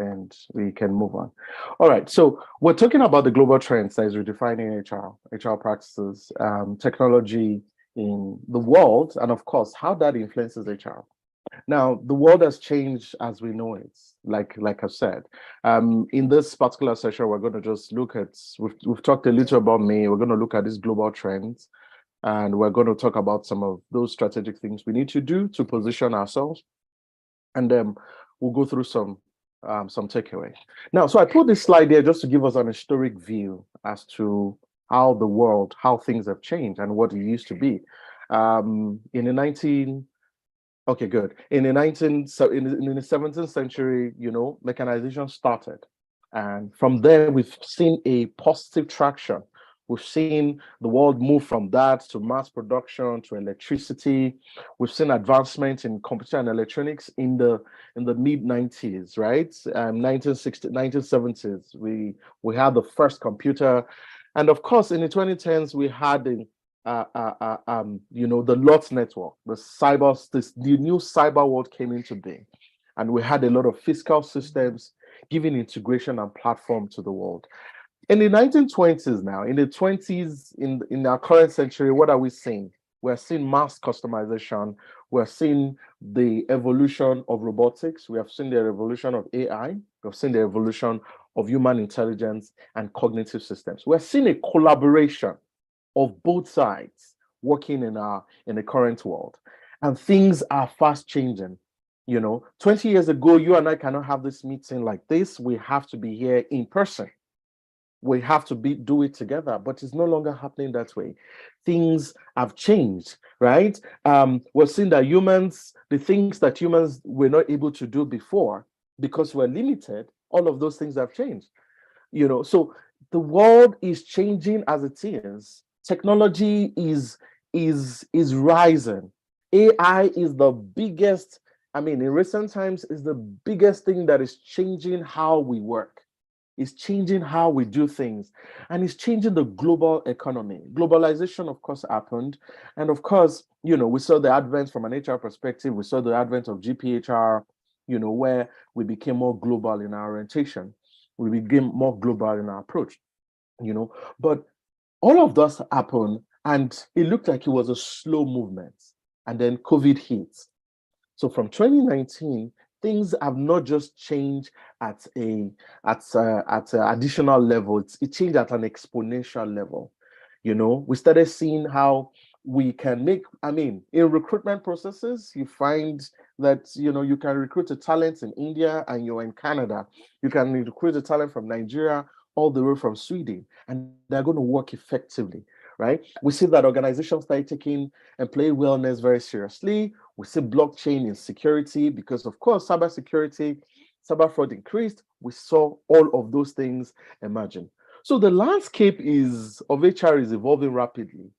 and we can move on. All right, so we're talking about the global trends that is redefining HR practices, technology in the world, and of course, how that influences HR. Now, the world has changed as we know it, like I said. In this particular session, we're going to just look at, we've talked a little about me, we're going to look at these global trends, and we're going to talk about some of those strategic things we need to do to position ourselves. And then we'll go through some takeaways. Now, so I put this slide here just to give us an historic view as to how the world, how things have changed and what it used to be. In the 19 Okay, good. In the 17th century, mechanization started. And from there, we've seen a positive traction. We've seen the world move from that to mass production, to electricity. We've seen advancement in computer and electronics in the mid-90s, right? 1970s, we had the first computer. And of course, in the 2010s, we had the LOT network, the new cyber world came into being, and we had a lot of fiscal systems giving integration and platform to the world. In the 1920s now, in the 20s, in our current century, what are we seeing? We're seeing mass customization. We're seeing the evolution of robotics. We have seen the evolution of AI. We've seen the evolution of human intelligence and cognitive systems. We're seeing a collaboration of both sides working in the current world, and things are fast changing. 20 years ago, you and I cannot have this meeting like this. We have to be here in person. We have to do it together, but it's no longer happening that way. Things have changed, right? We're seeing that the things that humans were not able to do before because we're limited, all of those things have changed. So the world is changing as it is. Technology is rising. AI is the biggest, in recent times, is the biggest thing that is changing how we work. It's changing how we do things, and it's changing the global economy. Globalization, of course, happened. And of course, we saw the advent from an HR perspective. We saw the advent of GPHR, where we became more global in our orientation. We became more global in our approach, but all of this happened, and it looked like it was a slow movement. And then COVID hit. So from 2019, things have not just changed at an additional level. It changed at an exponential level. We started seeing how we can make, in recruitment processes, you find that, you can recruit a talent in India and you're in Canada. You can recruit a talent from Nigeria all the way from Sweden, and they're going to work effectively, right? We see that organizations start taking employee wellness very seriously. We see blockchain in security because, of course, cybersecurity, cyber fraud increased. We saw all of those things emerging. So the landscape of HR is evolving rapidly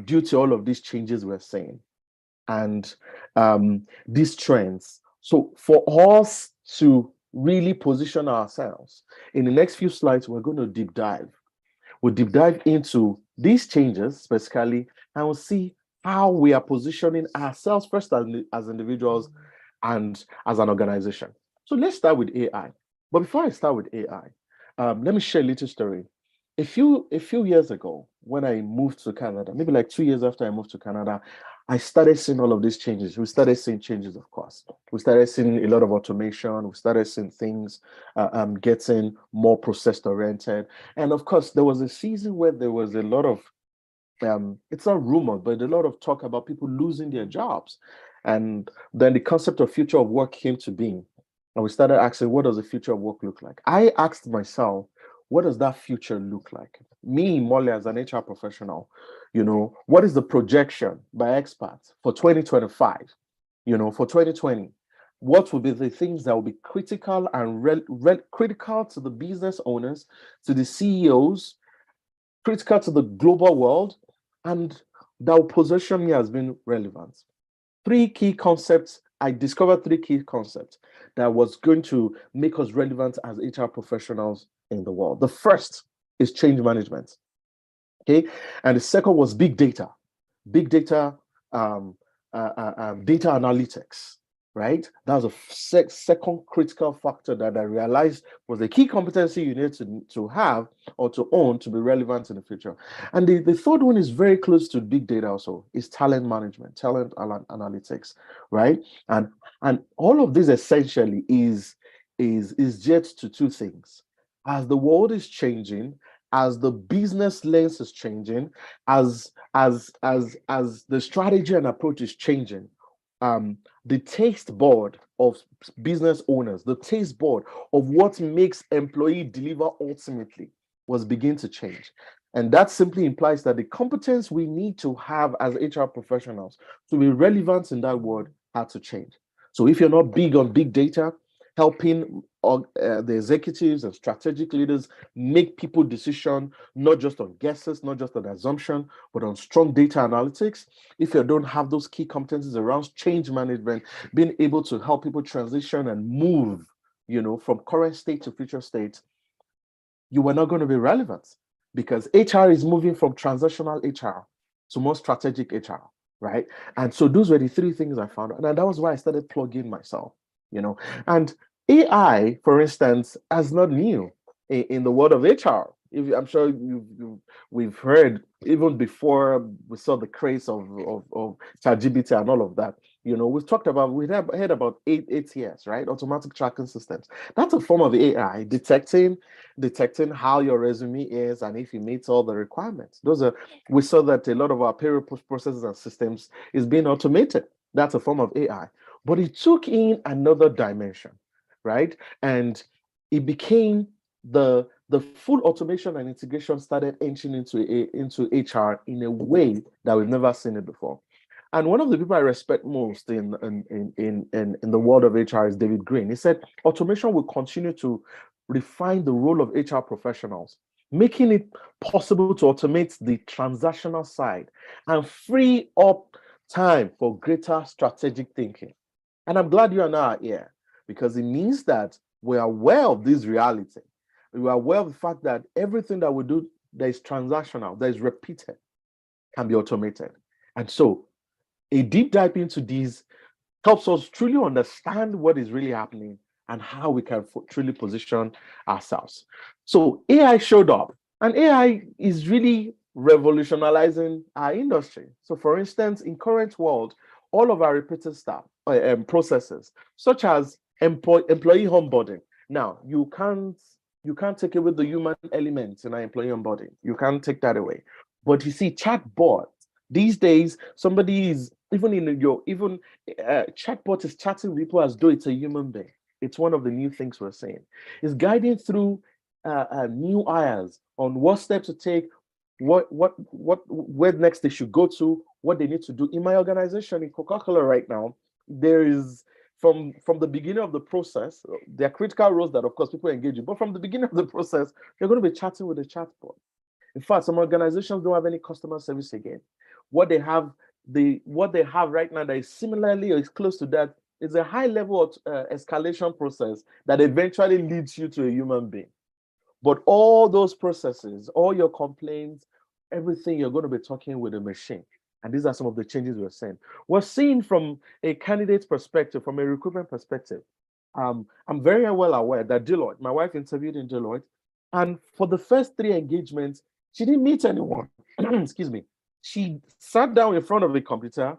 due to all of these changes we're seeing and these trends. So for us to really position ourselves, in the next few slides, we're going to deep dive. We'll deep dive into these changes specifically, and we'll see how we are positioning ourselves first as individuals and as an organization. So let's start with AI. But before I start with AI, let me share a little story. A few years ago, when I moved to Canada, maybe like 2 years after I moved to Canada, I started seeing all of these changes. We started seeing changes, of course. We started seeing a lot of automation. We started seeing things getting more process-oriented. And of course, there was a season where there was a lot of, it's not rumored, but a lot of talk about people losing their jobs. And then the concept of future of work came to being. And we started asking, what does the future of work look like? I asked myself, what does that future look like? Me, Molly, as an HR professional, what is the projection by experts for 2025? For 2020, what will be the things that will be critical and critical to the business owners, to the CEOs, critical to the global world, and that will position me as being relevant? I discovered 3 key concepts that was going to make us relevant as HR professionals in the world. The first is change management. Okay, and the second was big data, data analytics, right? That was a second critical factor that I realized was a key competency you need to have or to own to be relevant in the future. And the third one is very close to big data also, is talent management, analytics, right? And and all of this essentially is just to two things. As the world is changing, as the business lens is changing, as the strategy and approach is changing, the taste board of business owners, the taste board of what makes employee deliver ultimately was begin to change. And that simply implies that the competence we need to have as HR professionals to be relevant in that world had to change. So if you're not big on big data, helping the executives and strategic leaders make people decision not just on guesses, not just on assumption, but on strong data analytics. If you don't have those key competencies around change management, being able to help people transition and move, from current state to future state, you are not going to be relevant because HR is moving from transactional HR to more strategic HR, right? And so those were the three things I found, and that was why I started plugging myself, and AI, for instance, is not new in the world of HR. I'm sure we've heard even before we saw the craze of ChatGPT and all of that. We've heard about ATS, right? Automatic tracking systems. That's a form of AI detecting how your resume is and if it meets all the requirements. We saw that a lot of our payroll processes and systems is being automated. That's a form of AI. But it took in another dimension, right? And it became the full automation and integration started entering into HR in a way that we've never seen it before. And one of the people I respect most in the world of HR is David Green. He said automation will continue to refine the role of HR professionals, making it possible to automate the transactional side and free up time for greater strategic thinking. And I'm glad you and I are here because it means that we are aware of this reality. We are aware of the fact that everything that we do that is transactional, that is repeated, can be automated. And so a deep dive into these helps us truly understand what is really happening and how we can truly position ourselves. So AI showed up, and AI is really revolutionizing our industry. So for instance, in current world, all of our repeated stuff, processes, such as employee onboarding. Now, you can't take away the human element in our employee onboarding. You can't take that away. But you see, chatbot these days, somebody is chatbot is chatting with people as though it's a human being. It's one of the new things we're seeing. It's guiding through new hires on what steps to take, where next they should go to, what they need to do. In my organization, in Coca-Cola right now, there is from the beginning of the process, there are critical roles that of course people engage in, but from the beginning of the process, you're going to be chatting with a chatbot. In fact, some organizations don't have any customer service again. What they have right now that is similarly or is close to that is a high level of escalation process that eventually leads you to a human being. But all those processes, all your complaints, everything, you're going to be talking with a machine. And these are some of the changes we're seeing. We're seeing from a candidate perspective, from a recruitment perspective. I'm very well aware that Deloitte, my wife interviewed in Deloitte, and for the first 3 engagements, she didn't meet anyone. Excuse me. She sat down in front of a computer,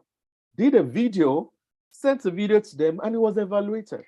did a video, sent a video to them, and it was evaluated.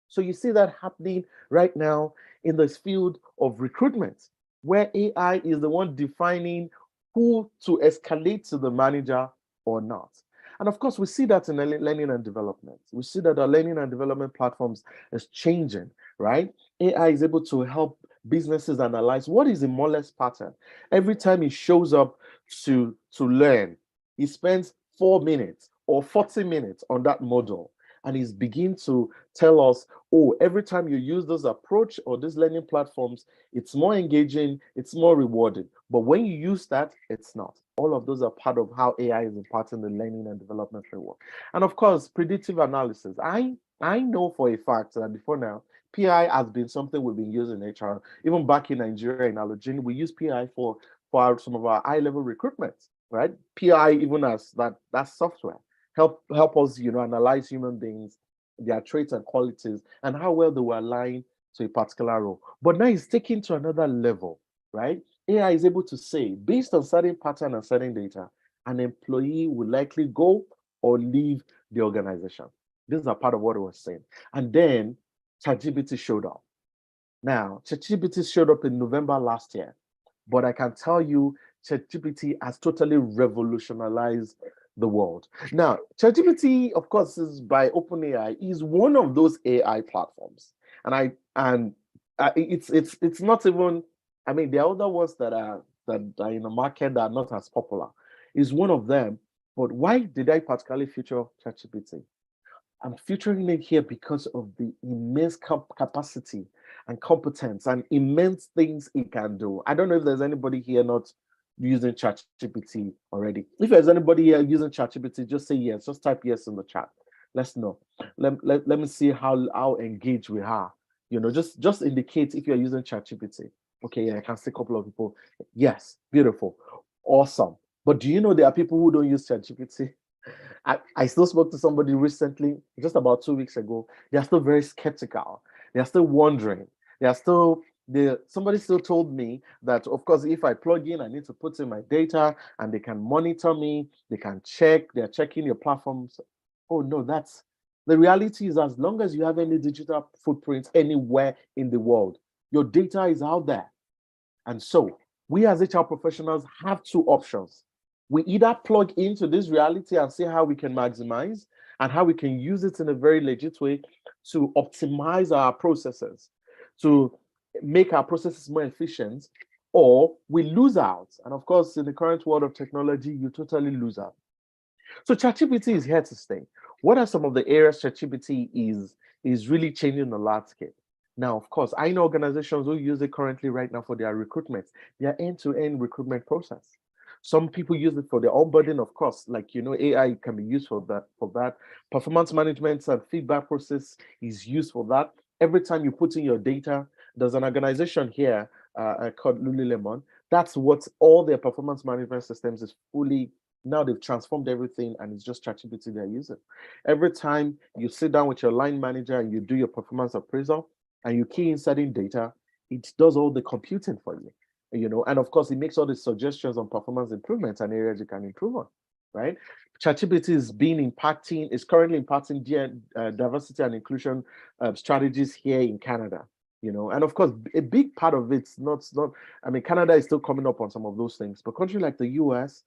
So you see that happening right now in this field of recruitment, where AI is the one defining who to escalate to the manager or not. And of course, we see that in learning and development. We see that our learning and development platforms is changing, right? AI is able to help businesses analyze what is the Moles pattern. Every time he shows up to learn, he spends 4 minutes or 40 minutes on that model. And he's begin to tell us, oh, every time you use this approach or these learning platforms, it's more engaging, it's more rewarding. But when you use that, it's not. All of those are part of how AI is imparting the learning and development framework. And of course, predictive analysis. I know for a fact that before now, PI has been something we've been using in HR. Even back in Nigeria, in Allogene, we use PI for some of our high-level recruitment, right? PI, even as that software, help us, analyze human beings their traits and qualities and how well they were aligned to a particular role. But now it's taken to another level, right? AI is able to say, based on certain pattern and certain data, an employee will likely go or leave the organization. This is a part of what I was saying. And then ChatGPT showed up. Now, ChatGPT showed up in November last year, but I can tell you, ChatGPT has totally revolutionized the world. Now, ChatGPT, of course, is by OpenAI, is one of those AI platforms, and it's not even. I mean, there are other ones that are in the market that are not as popular. Is one of them. But why did I particularly feature ChatGPT? I'm featuring it here because of the immense capacity and competence and immense things it can do. I don't know if there's anybody here not using ChatGPT already. If there's anybody here using ChatGPT, just say yes. Just type yes in the chat. Let's know. Let me see how engaged we are. Just indicate if you're using ChatGPT. Okay, yeah, I can see a couple of people. Yes, beautiful, awesome. But do you know there are people who don't use ChatGPT? I still spoke to somebody recently, just about 2 weeks ago. They are still very skeptical. They are still wondering. They are still somebody still told me that, of course, if I plug in, I need to put in my data and they can monitor me, they can check, they're checking your platforms. Oh no, that's the reality is as long as you have any digital footprint anywhere in the world, your data is out there. And so we as HR professionals have two options. We either plug into this reality and see how we can maximize and how we can use it in a very legit way to optimize our processes, to make our processes more efficient, or we lose out. And of course, in the current world of technology, you totally lose out. So ChatGPT is here to stay. What are some of the areas ChatGPT is really changing the landscape? Now, of course, I know organizations who use it currently right now for their recruitment, their end-to-end recruitment process. Some people use it for their onboarding, of course, like AI can be used for that. Performance management and feedback process is used for that. Every time you put in your data, there's an organization here called Lululemon. That's what all their performance management systems is fully. Now they've transformed everything and it's just ChatGPT they're using. Every time you sit down with your line manager and you do your performance appraisal and you key in certain data, it does all the computing for you. And of course, it makes all the suggestions on performance improvements and areas you can improve on, right? ChatGPT is currently impacting diversity and inclusion strategies here in Canada. And of course, a big part of it's not. I mean, Canada is still coming up on some of those things, but countries like the US,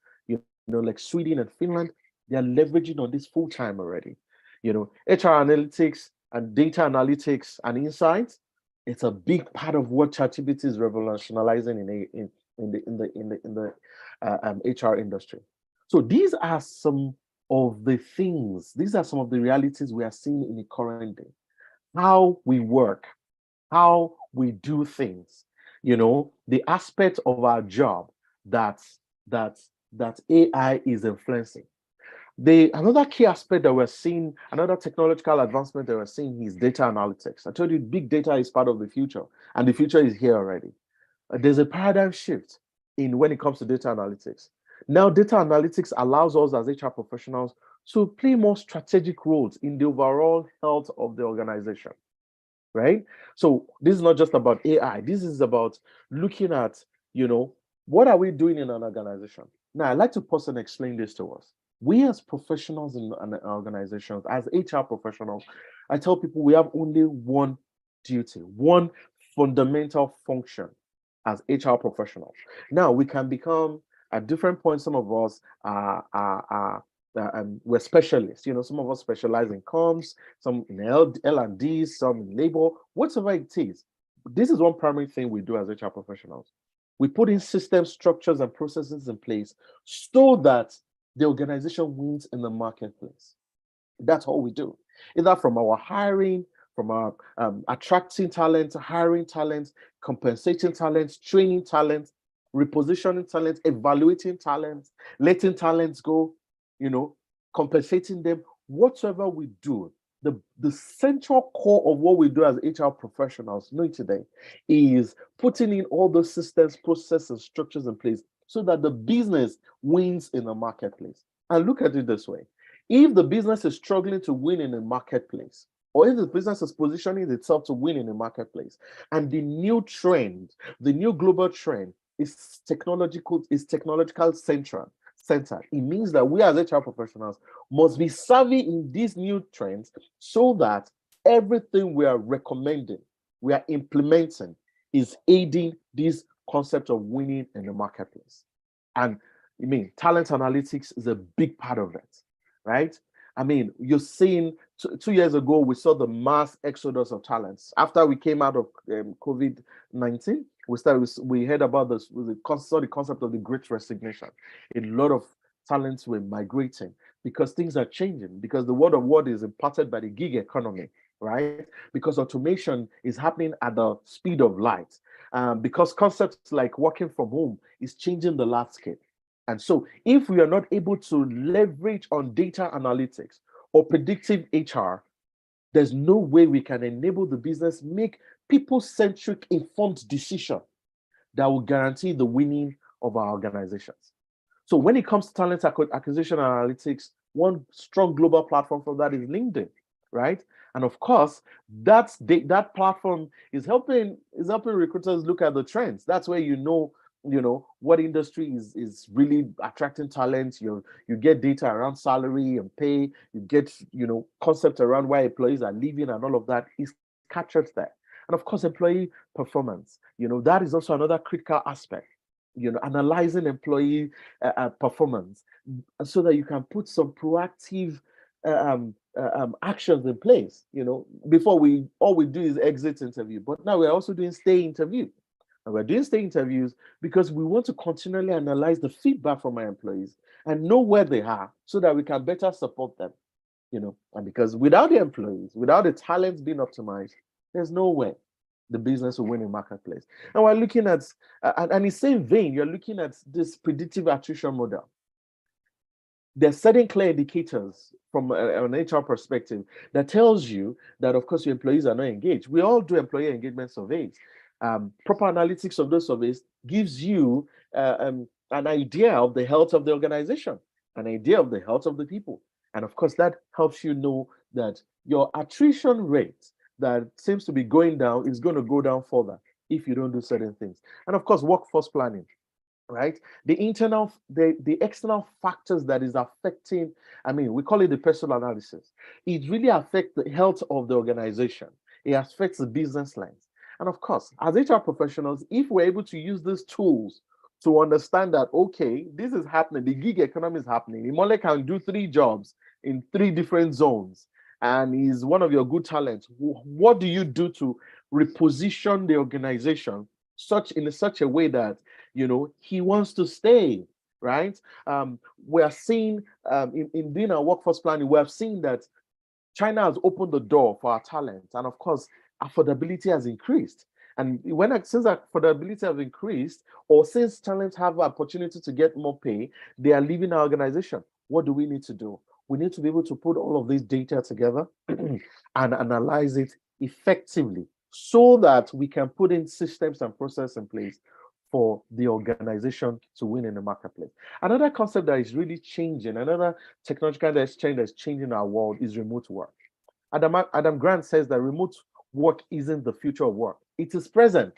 like Sweden and Finland, they are leveraging on this full time already. HR analytics and data analytics and insights, it's a big part of what ChatGPT is revolutionizing in the HR industry. So these are some of the things. These are some of the realities we are seeing in the current day. How we work, how we do things. The aspect of our job that AI is influencing. Another key aspect that we're seeing, another technological advancement that we're seeing is data analytics. I told you big data is part of the future, and the future is here already. There's a paradigm shift in when it comes to data analytics. Now, data analytics allows us as HR professionals to play more strategic roles in the overall health of the organization, right? So this is not just about AI. This is about looking at, what are we doing in an organization? Now, I'd like to pause and explain this to us. We as professionals in organizations, as HR professionals, I tell people we have only one duty, one fundamental function as HR professionals. Now, we can become, at different points, some of us we're specialists. Some of us specialize in comms, some in L&D, some in labor, whatever it is. This is one primary thing we do as HR professionals. We put in systems, structures, and processes in place so that the organization wins in the marketplace. That's all we do. Either from our hiring, from our attracting talent, hiring talent, compensating talent, training talent, repositioning talent, evaluating talent, letting talents go, compensating them, whatever we do. The central core of what we do as HR professionals today is putting in all those systems, processes, structures in place so that the business wins in the marketplace. And look at it this way. If the business is struggling to win in the marketplace, or if the business is positioning itself to win in the marketplace. And the new trend, the new global trend is technological center. It means that we as HR professionals must be savvy in these new trends so that everything we are recommending, we are implementing, is aiding this concept of winning in the marketplace. And I mean, talent analytics is a big part of it, right? I mean, you're seeing 2 years ago, we saw the mass exodus of talents. After we came out of COVID-19, we heard about this, saw the concept of the great resignation. A lot of talents were migrating because things are changing, because the world of work is imparted by the gig economy, right? Because automation is happening at the speed of light. Because concepts like working from home is changing the landscape. And so, if we are not able to leverage on data analytics or predictive HR, there's no way we can enable the business make people-centric informed decision that will guarantee the winning of our organizations. So when it comes to talent acquisition analytics, one strong global platform for that is LinkedIn, right? And of course, that platform is helping recruiters look at the trends. That's where you know what industry is really attracting talent. You get data around salary and pay. You get concept around why employees are leaving, and all of that is captured there. And of course, employee performance. That is also another critical aspect. Analyzing employee performance so that you can put some proactive actions in place. Before all we do is exit interview, but now we're also doing stay interview. And we're doing stay interviews because we want to continually analyze the feedback from our employees and know where they are so that we can better support them. And because without the employees, without the talents being optimized, there's no way the business will win in marketplace. And we're looking at, and in the same vein, you're looking at this predictive attrition model. There's certain clear indicators from an HR perspective that tells you that, of course, your employees are not engaged. We all do employee engagement surveys. Proper analytics of those surveys gives you an idea of the health of the organization, an idea of the health of the people. And of course, that helps you know that your attrition rate that seems to be going down is going to go down further if you don't do certain things. And of course, workforce planning, right? The external factors that is affecting, we call it the personal analysis. It really affects the health of the organization. It affects the business lines. And of course, as HR professionals, if we're able to use these tools to understand that, okay, this is happening, the gig economy is happening. Imole can do 3 jobs in 3 different zones, and he's one of your good talents. What do you do to reposition the organization in such a way that he wants to stay, right? We are seeing in doing our workforce planning, we have seen that China has opened the door for our talent, and of course, affordability has increased. And since affordability has increased, or since talents have the opportunity to get more pay, they are leaving our organization. What do we need to do? We need to be able to put all of this data together and analyze it effectively so that we can put in systems and processes in place for the organization to win in the marketplace. Another concept that is really changing, another technological that's changing our world is remote work. Adam Grant says that remote work isn't the future of work. It is present.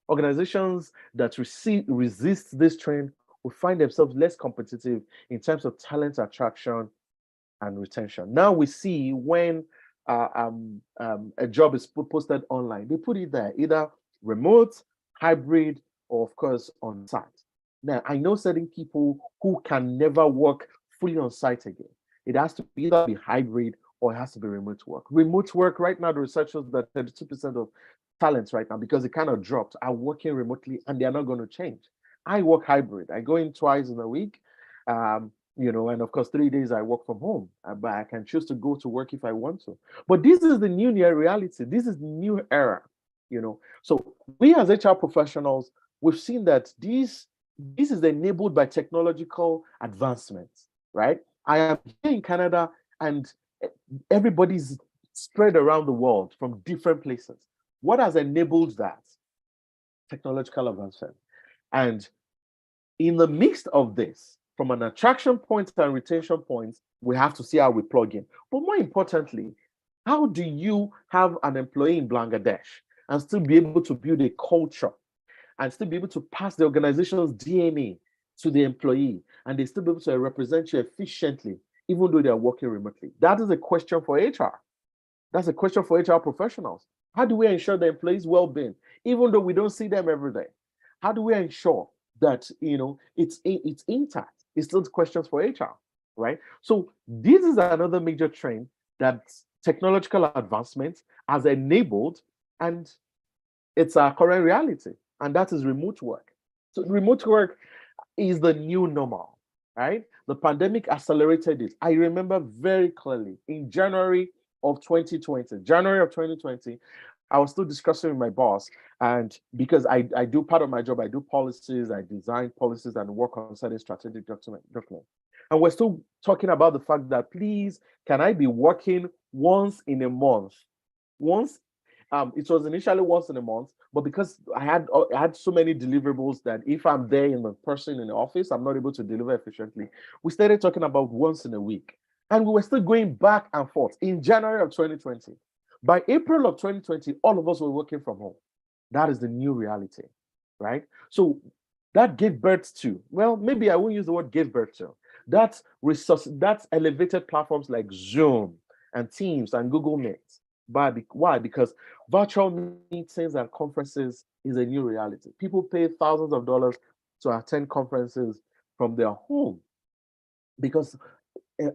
Organizations that resist this trend will find themselves less competitive in terms of talent attraction and retention. Now we see when a job is posted online, they put it there, either remote, hybrid, or of course on site. Now, I know certain people who can never work fully on site again. It has to either be hybrid or it has to be remote work. Remote work, right now, the research shows that 32% of talents right now, because it kind of dropped, are working remotely and they are not going to change. I work hybrid. I go in twice in a week, and of course, 3 days I work from home, but I can choose to go to work if I want to. But this is the new reality. This is the new era, So we as HR professionals, we've seen that this is enabled by technological advancements, right? I am here in Canada and everybody's spread around the world from different places. What has enabled that? Technological advancement. And in the midst of this, from an attraction point and retention point, we have to see how we plug in. But more importantly, How do you have an employee in Bangladesh and still be able to build a culture and still be able to pass the organization's DNA to the employee and they still be able to represent you efficiently, even though they are working remotely? That is a question for HR. That's a question for HR professionals. How do we ensure the employees' well-being, even though we don't see them every day? How do we ensure that it's intact? It's still questions for HR, right? So this is another major trend that technological advancement has enabled, and it's our current reality, and that is remote work. So remote work is the new normal, right? The pandemic accelerated it. I remember very clearly in January of 2020, I was still discussing with my boss, and because I do part of my job, I do policies, I design policies and work on certain strategic document. And we're still talking about the fact that please, can I be working once in a month? Once it was initially once in a month, but because I had so many deliverables that if I'm there in the person in the office, I'm not able to deliver efficiently. We started talking about once in a week, and we were still going back and forth in January of 2020. By April of 2020, all of us were working from home. That is the new reality, right? So that gave birth to, well, maybe I won't use the word gave birth to. That's elevated platforms like Zoom and Teams and Google Meet. Why? Because virtual meetings and conferences is a new reality. People pay thousands of dollars to attend conferences from their home because,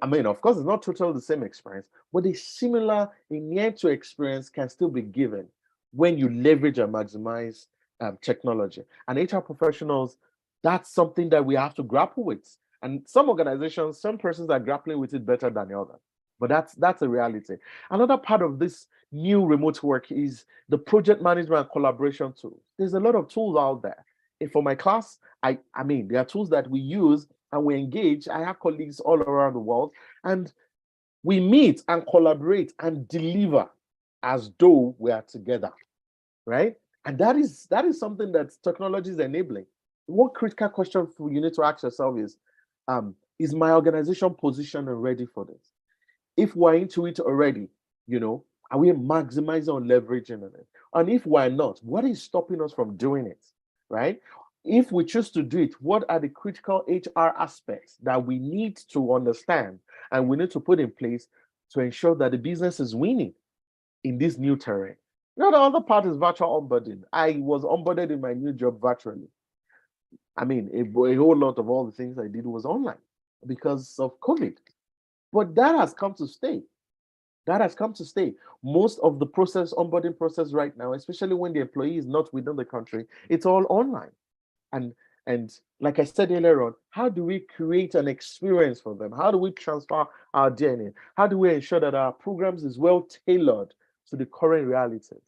I mean, of course, it's not totally the same experience, but a similar, a near to experience can still be given when you leverage and maximize technology. And HR professionals, that's something that we have to grapple with. And some organizations, some persons are grappling with it better than the other. But that's a reality. Another part of this new remote work is the project management and collaboration tools. There's a lot of tools out there. And for my class, I mean, there are tools that we use and we engage. I have colleagues all around the world, and we meet and collaborate and deliver as though we are together, right? And that is something that technology is enabling. One critical question you need to ask yourself is my organization positioned and ready for this? If we're into it already, are we maximizing on leveraging on it? And if we're not, what is stopping us from doing it, right? If we choose to do it, what are the critical HR aspects that we need to understand and we need to put in place to ensure that the business is winning in this new terrain? The other part is virtual onboarding. I was onboarded in my new job virtually. I mean, a whole lot of all the things I did was online because of COVID. But that has come to stay. That has come to stay. Most of the onboarding process right now, especially when the employee is not within the country, it's all online. And and like I said earlier on, how do we create an experience for them? How do we transfer our DNA? How do we ensure that our programs is well tailored to the current realities?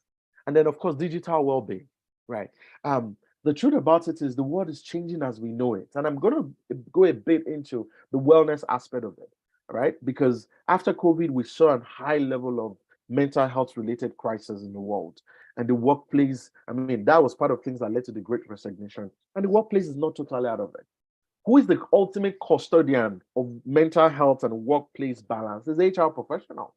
And then, of course, digital well-being, right? The truth about it is the world is changing as we know it. And I'm going to go a bit into the wellness aspect of it, right? Because after COVID, we saw a high level of mental health related crisis in the world. And the workplace, I mean, that was part of things that led to the great resignation. And the workplace is not totally out of it. Who is the ultimate custodian of mental health and workplace balance? Is HR professional,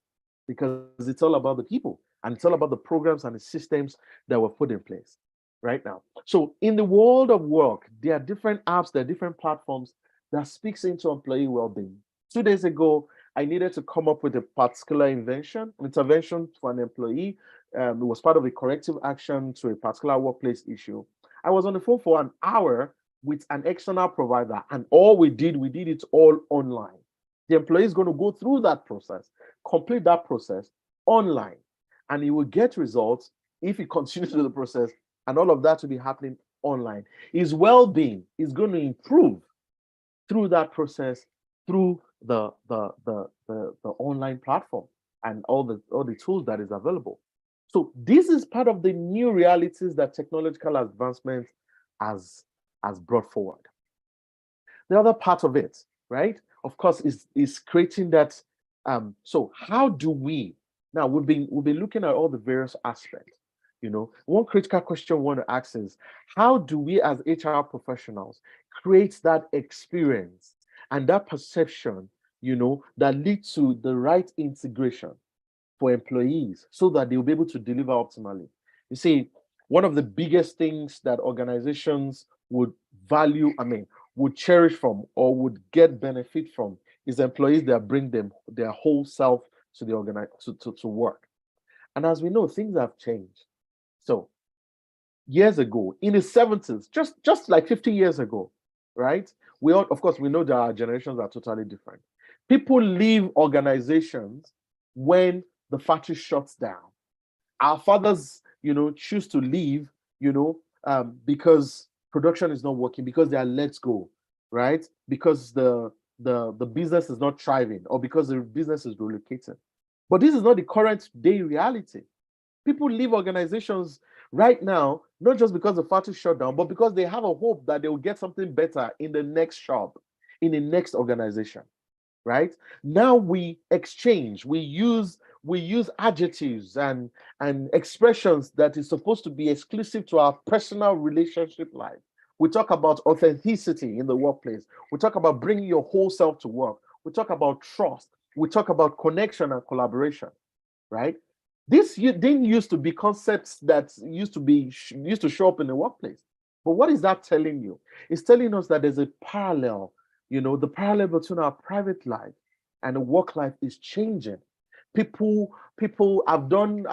because it's all about the people and it's all about the programs and the systems that were put in place right now. So in the world of work, there are different apps, there are different platforms that speaks into employee well-being. 2 days ago, I needed to come up with a particular intervention for an employee. It was part of a corrective action to a particular workplace issue. I was on the phone for an hour with an external provider, and all we did it all online. The employee is going to go through that process, complete that process online, and he will get results if he continues to the process, and all of that will be happening online. His well-being is going to improve through that process, through the online platform and all the tools that is available. So this is part of the new realities that technological advancement has has brought forward. The other part of it, right, of course, is creating that. So how do we now we've been looking at all the various aspects. One critical question we want to ask is how do we as HR professionals create that experience and that perception, that leads to the right integration for employees so that they'll be able to deliver optimally. You see, one of the biggest things that organizations would value, would cherish from or would get benefit from is employees that bring them their whole self to the to work. And as we know, things have changed. So years ago, in the 70s, just like 50 years ago, right? We all, of course, we know that our generations are totally different. People leave organizations when the factory shuts down. Our fathers, choose to leave, because production is not working, because they are let go, right? Because the business is not thriving, or because the business is relocating. But this is not the current day reality. People leave organizations right now, not just because the factory shut down, but because they have a hope that they will get something better in the next shop, in the next organization, right? Now we exchange, we use adjectives and expressions that is supposed to be exclusive to our personal relationship life. We talk about authenticity in the workplace. We talk about bringing your whole self to work. We talk about trust. We talk about connection and collaboration, right? This didn't used to be concepts that used to show up in the workplace. But what is that telling you? It's telling us that there's a parallel. The parallel between our private life and the work life is changing. People have done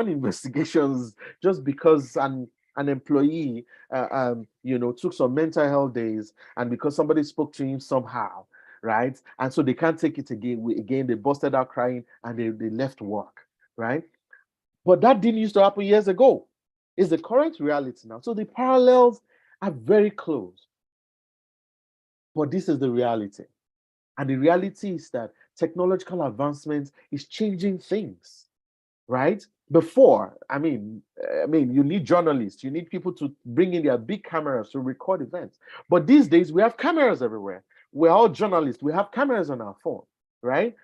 investigations just because an employee took some mental health days, and because somebody spoke to him somehow, right? And so they can't take it again. They busted out crying and they left work, right? But that didn't used to happen years ago. It's the current reality now. So the parallels are very close. But this is the reality. And the reality is that technological advancement is changing things, right? Before, you need journalists, you need people to bring in their big cameras to record events. But these days, we have cameras everywhere. We're all journalists. We have cameras on our phone, right?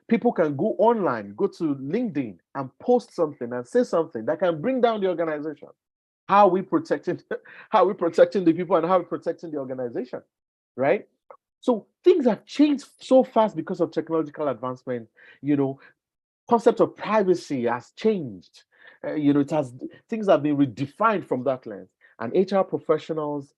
People can go online, go to LinkedIn and post something and say something that can bring down the organization. How are we protecting the people, and how are we protecting the organization, right? So things have changed so fast because of technological advancement. Concept of privacy has changed. Things have been redefined from that lens. And HR professionals,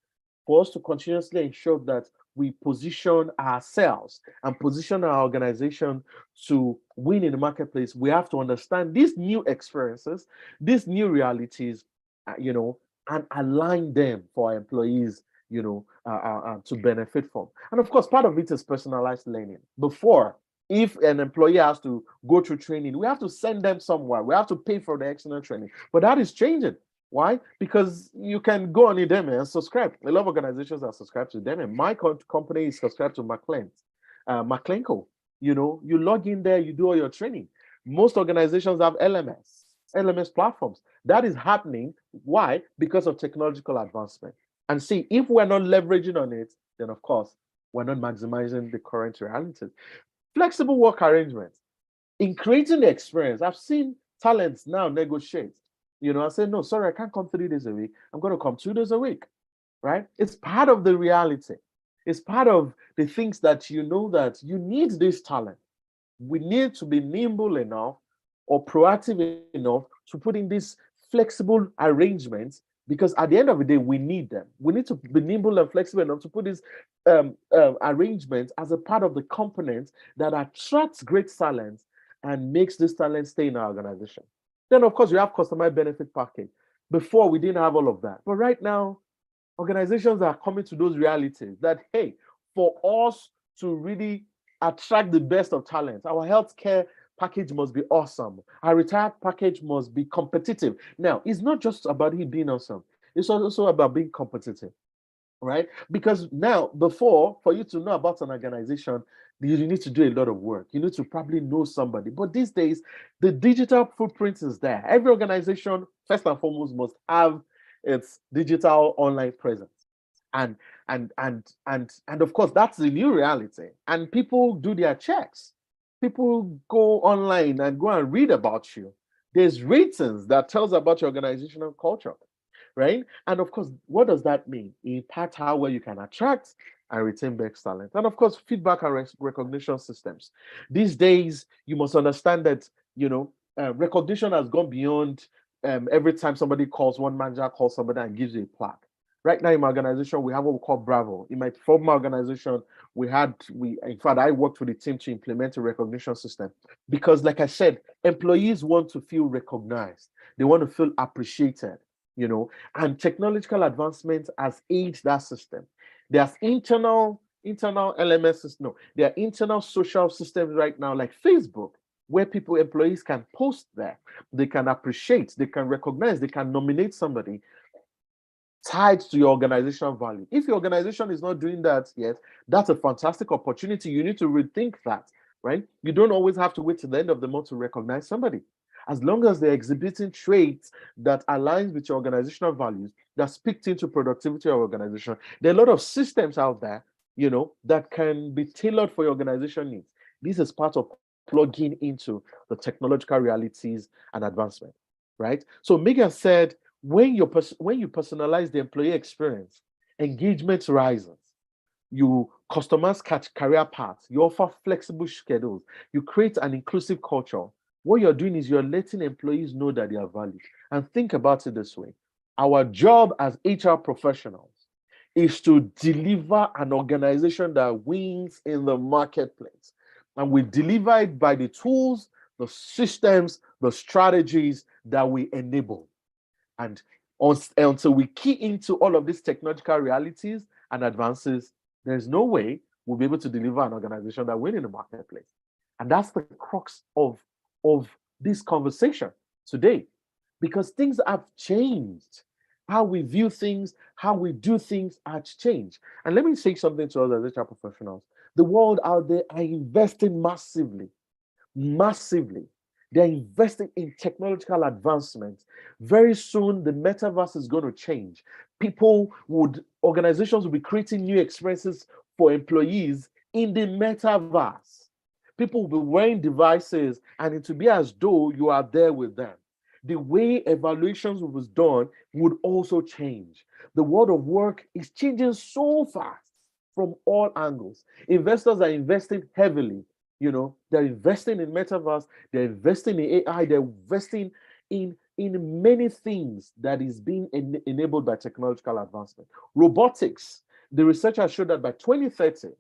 for us to continuously ensure that we position ourselves and position our organization to win in the marketplace, we have to understand these new experiences, these new realities, and align them for our employees, to benefit from. And of course, part of it is personalized learning. Before, if an employee has to go through training, we have to send them somewhere. We have to pay for the external training. But that is changing. Why? Because you can go on Udemy and subscribe. A lot of organizations are subscribed to Udemy. My company is subscribed to Maclenco. You log in there, you do all your training. Most organizations have LMS platforms. That is happening. Why? Because of technological advancement. And see, if we're not leveraging on it, then of course, we're not maximizing the current realities. Flexible work arrangements. In creating the experience, I've seen talents now negotiate. I say, no, sorry, I can't come 3 days a week. I'm going to come 2 days a week, right? It's part of the reality. It's part of the things that that you need this talent. We need to be nimble enough or proactive enough to put in these flexible arrangements, because at the end of the day, we need them. We need to be nimble and flexible enough to put these arrangements as a part of the component that attracts great talent and makes this talent stay in our organization. Then, of course, we have customized benefit package. Before, we didn't have all of that. But right now, organizations are coming to those realities that, hey, for us to really attract the best of talent, our healthcare package must be awesome. Our retired package must be competitive. Now, it's not just about it being awesome. It's also about being competitive, right? Because now, before, for you to know about an organization, you need to do a lot of work. You need to probably know somebody. But these days, the digital footprint is there. Every organization, first and foremost, must have its digital online presence. And of course, that's the new reality. And people do their checks. People go online and go and read about you. There's ratings that tells about your organizational culture, right? And of course, what does that mean? It impacts how well you can attract and retain best talent. And of course, feedback and recognition systems. These days, you must understand that Recognition has gone beyond every time somebody calls, one manager calls somebody and gives you a plaque. Right now in my organization, we have what we call Bravo. In my former organization, in fact, I worked with the team to implement a recognition system because, like I said, employees want to feel recognized. They want to feel appreciated, and technological advancement has aged that system. There's internal LMS systems. No, there are internal social systems right now, like Facebook, where employees can post there. They can appreciate, they can recognize, they can nominate somebody tied to your organizational value. If your organization is not doing that yet, that's a fantastic opportunity. You need to rethink that, right? You don't always have to wait till the end of the month to recognize somebody. As long as they're exhibiting traits that aligns with your organizational values, that speak into productivity of your organization, there are a lot of systems out there, that can be tailored for your organization needs. This is part of plugging into the technological realities and advancement, right? So Megan said, when you personalize the employee experience, engagement rises. You customize career paths. You offer flexible schedules. You create an inclusive culture. What you're doing is you're letting employees know that they are valued. And think about it this way. Our job as HR professionals is to deliver an organization that wins in the marketplace. And we deliver it by the tools, the systems, the strategies that we enable. And until we key into all of these technological realities and advances, there's no way we'll be able to deliver an organization that wins in the marketplace. And that's the crux of this conversation today, because things have changed. How we view things, how we do things has changed. And let me say something to us as HR professionals. The world out there are investing massively. They're investing in technological advancements. Very soon, the metaverse is going to change. Organizations will be creating new experiences for employees in the metaverse. People will be wearing devices, and it will be as though you are there with them. The way evaluations was done would also change. The world of work is changing so fast from all angles. Investors are investing heavily. They're investing in metaverse, they're investing in AI, they're investing in many things that is being enabled by technological advancement. Robotics, the researchers showed that by 2030,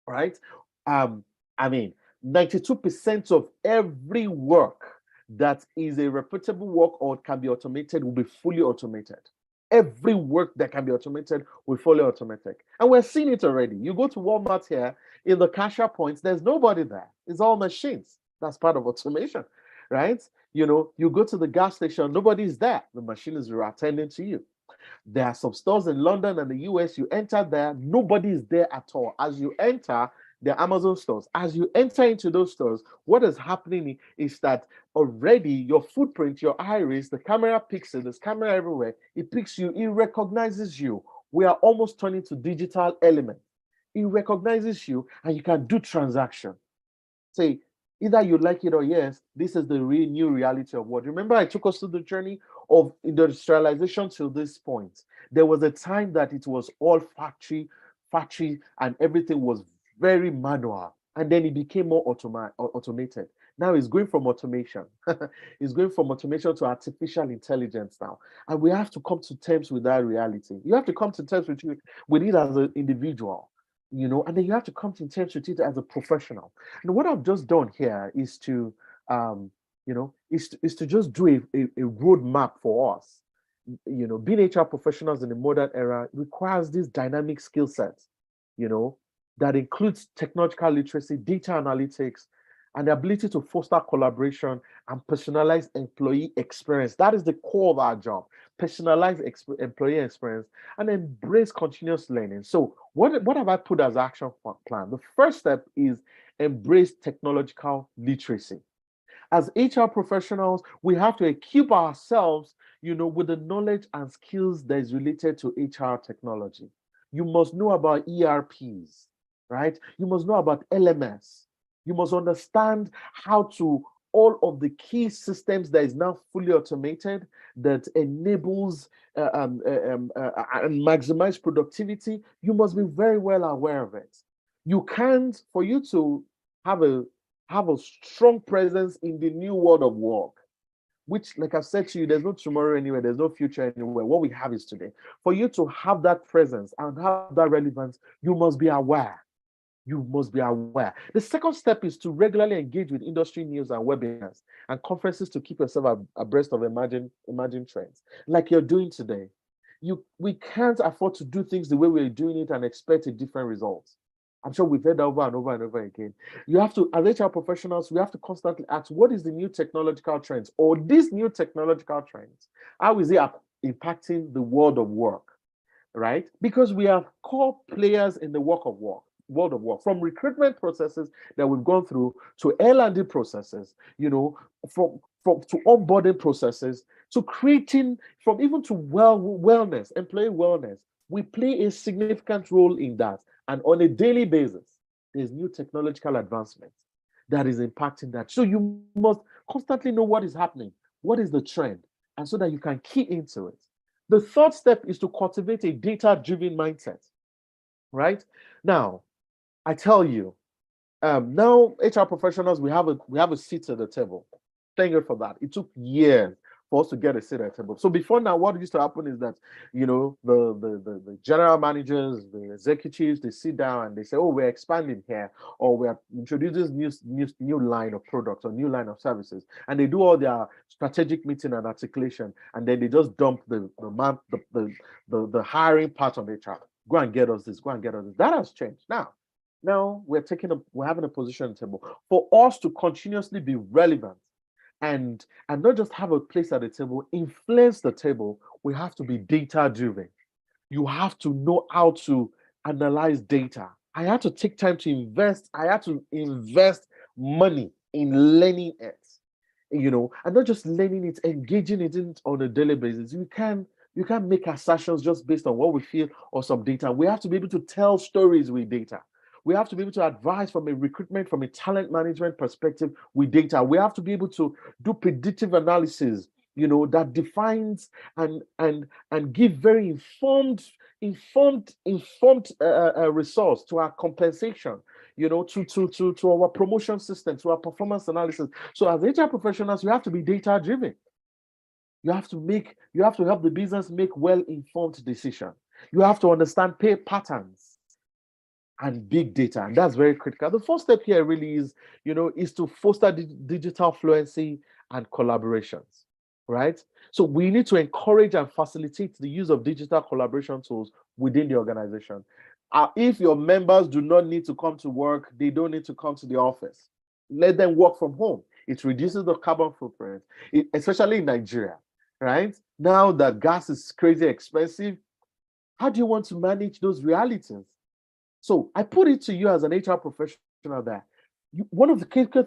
right? 92% of every work that is a reputable work or can be automated will be fully automated. Every work that can be automated will be fully automated. And we're seeing it already. You go to Walmart here, in the cashier points, there's nobody there. It's all machines. That's part of automation, right? You go to the gas station, nobody's there. The machine is attending to you. There are some stores in London and the US, you enter there, nobody is there at all. As you enter, the Amazon stores. As you enter into those stores, what is happening is that already your footprint, your iris, the camera picks it, there's camera everywhere. It picks you, it recognizes you. We are almost turning to digital element. It recognizes you and you can do transaction. Say, either you like it or yes, this is the real new reality of what. Remember, I took us through the journey of industrialization to this point. There was a time that it was all factory, and everything was very manual. And then it became more automated. Now it's going from automation. It's going from automation to artificial intelligence now. And we have to come to terms with that reality. You have to come to terms with it as an individual, and then you have to come to terms with it as a professional. And what I've just done here is to, is to just do a roadmap for us. Being HR professionals in the modern era requires these dynamic skill sets, that includes technological literacy, data analytics, and the ability to foster collaboration and personalize employee experience. That is the core of our job. Personalize employee experience and embrace continuous learning. So what have I put as action plan? The first step is embrace technological literacy. As HR professionals, we have to equip ourselves, with the knowledge and skills that is related to HR technology. You must know about ERPs, right? You must know about LMS. You must understand how to all of the key systems that is now fully automated that enables and maximize productivity. You must be very well aware of it. You can't, for you to have have a strong presence in the new world of work, which, like I've said to you, there's no tomorrow anywhere, there's no future anywhere. What we have is today. For you to have that presence and have that relevance, you must be aware. You must be aware. The second step is to regularly engage with industry news and webinars and conferences to keep yourself abreast of emerging trends, like you're doing today. We can't afford to do things the way we're doing it and expect a different result. I'm sure we've heard that over and over and over again. You have to, as HR professionals, we have to constantly ask, what is the new technological trends or these new technological trends? How is it impacting the world of work, right? Because we are core players in the world of work, from recruitment processes that we've gone through to L&D processes, from to onboarding processes to creating, from even to wellness, employee wellness. We play a significant role in that. And on a daily basis, there's new technological advancements that is impacting that. So you must constantly know what is happening, what is the trend, and so that you can key into it. The third step is to cultivate a data-driven mindset, right? Now, I tell you, now HR professionals, we have a seat at the table. Thank you for that. It took years for us to get a seat at the table. So before now, what used to happen is that, the general managers, the executives, they sit down and they say, oh, we're expanding here, or we're introducing this new line of products or new line of services. And they do all their strategic meeting and articulation, and then they just dump the hiring part of HR. Go and get us this, go and get us this. That has changed. Now we're having a position table for us to continuously be relevant and not just have a place at the table, influence the table. We have to be data driven. You have to know how to analyze data. I had to take time to invest. I had to invest money in learning it, and not just learning it, engaging it on a daily basis. You can't make assertions just based on what we feel or some data. We have to be able to tell stories with data. We have to be able to advise from a recruitment, from a talent management perspective with data. We have to be able to do predictive analysis, that defines and give very informed resource to our compensation, to our promotion system, to our performance analysis. So as HR professionals, you have to be data driven. You have to help the business make well-informed decisions. You have to understand pay patterns and big data, and that's very critical. The first step here really is to foster digital fluency and collaborations, right? So we need to encourage and facilitate the use of digital collaboration tools within the organization. If your members do not need to come to work, they don't need to come to the office. Let them work from home. It reduces the carbon footprint, especially in Nigeria, right? Now that gas is crazy expensive, how do you want to manage those realities? So I put it to you as an HR professional that one of the critical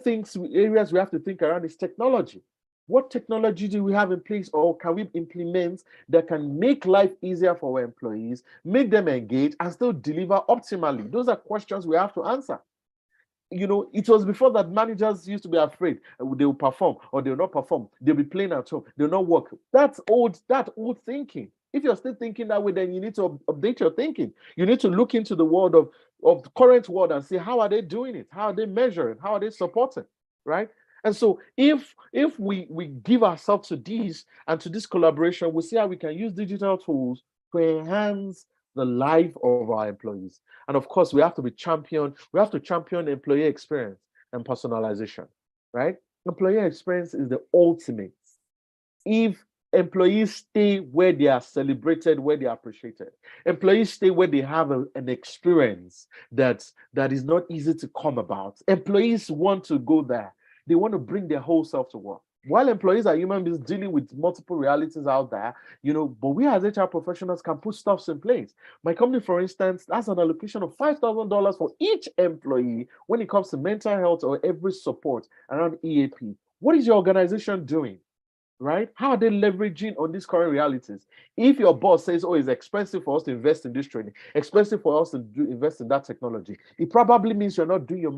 areas we have to think around is technology. What technology do we have in place, or can we implement that can make life easier for our employees, make them engage, and still deliver optimally? Those are questions we have to answer. It was before that managers used to be afraid they will perform or they will not perform. They'll be playing at home. They'll not work. That's old thinking. If you're still thinking that way, then you need to update your thinking. You need to look into the world of the current world and see how are they doing it? How are they measuring? How are they supporting? Right? And so if we give ourselves to these and to this collaboration, we see how we can use digital tools to enhance the life of our employees. And of course, we have to champion employee experience and personalization, right? Employee experience is the ultimate. If employees stay where they are celebrated, where they are appreciated, employees stay where they have an experience that is not easy to come about. Employees want to go there. They want to bring their whole self to work. While employees are human beings dealing with multiple realities out there, but we as HR professionals can put stuffs in place. My company, for instance, has an allocation of $5,000 for each employee when it comes to mental health or every support around EAP. What is your organization doing? Right? How are they leveraging on these current realities? If your boss says, oh, it's expensive for us to invest in this training, expensive for us to invest in that technology, it probably means you're not doing your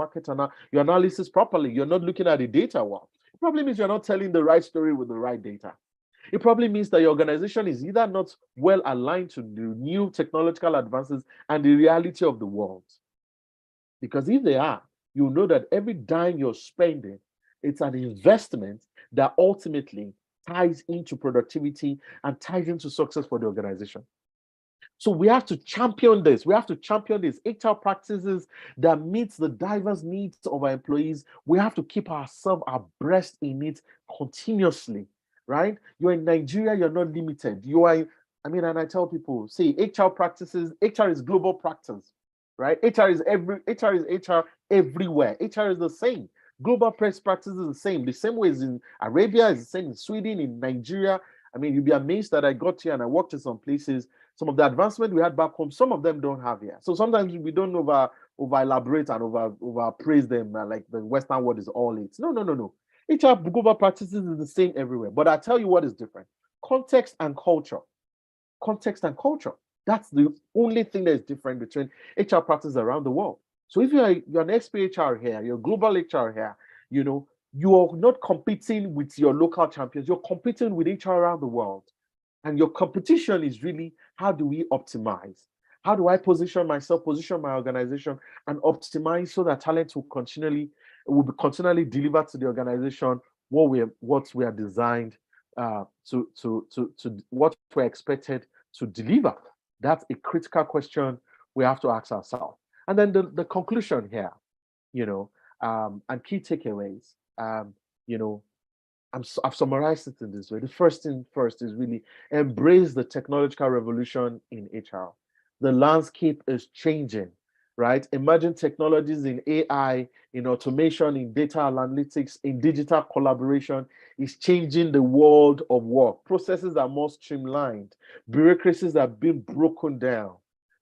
your analysis properly. You're not looking at the data well. It probably means you're not telling the right story with the right data. It probably means that your organization is either not well aligned to the new technological advances and the reality of the world. Because if they are, you know that every dime you're spending, it's an investment that ultimately ties into productivity and ties into success for the organization. So we have to champion this. We have to champion these HR practices that meets the diverse needs of our employees. We have to keep ourselves abreast in it continuously, right? You're in Nigeria, you're not limited. You are, I mean, and I tell people, see, HR practices, HR is global practice, right? HR is HR everywhere. HR is the same. Global press practice is the same. The same way as in Arabia, is the same in Sweden, in Nigeria. I mean, you'd be amazed that I got here and I worked in some places. Some of the advancement we had back home, some of them don't have here. So sometimes we don't over elaborate and over praise them like the Western world is all it. No, no, no, no. HR global practices is the same everywhere. But I tell you what is different: context and culture. Context and culture. That's the only thing that is different between HR practices around the world. So if you're an expert HR here, you're a global HR here, you know, you're not competing with your local champions, you're competing with HR around the world. And your competition is really, how do we optimize? How do I position myself, position my organization, and optimize so that talent will be continually delivered to the organization what we are designed to what we're expected to deliver. That's a critical question we have to ask ourselves. And then the conclusion here, you know, and key takeaways, you know, I've summarized it in this way. The first thing first is really embrace the technological revolution in HR. The landscape is changing, right? Emerging technologies in AI, in automation, in data analytics, in digital collaboration is changing the world of work. Processes are more streamlined. Bureaucracies are being broken down.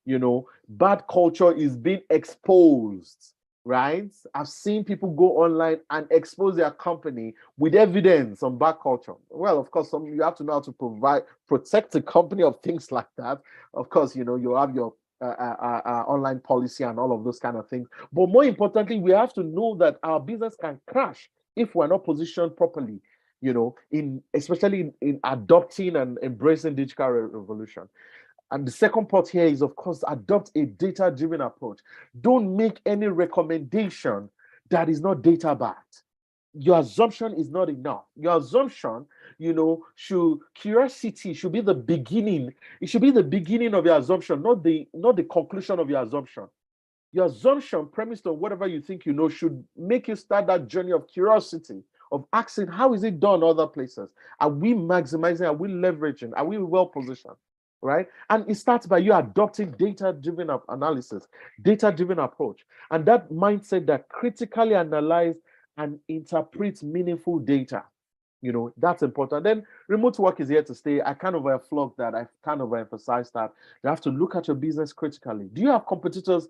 You know, bad culture is being exposed, right? I've seen people go online and expose their company with evidence on bad culture. Well, of course, you have to know how to protect the company of things like that. Of course, you know, you have your online policy and all of those kind of things. But more importantly, we have to know that our business can crash if we're not positioned properly, you know, especially in adopting and embracing digital revolution. And the second part here is, of course, adopt a data-driven approach. Don't make any recommendation that is not data-backed. Your assumption is not enough. Your assumption, you know, curiosity should be the beginning. It should be the beginning of your assumption, not the conclusion of your assumption. Your assumption, premised on whatever you think you know, should make you start that journey of curiosity, of asking, how is it done other places? Are we maximizing? Are we leveraging? Are we well positioned? Right? And it starts by you adopting data-driven analysis, data-driven approach, and that mindset that critically analyze and interpret meaningful data. You know, that's important. Then remote work is here to stay. I kind of flogged that. I kind of emphasized that you have to look at your business critically. Do you have competitors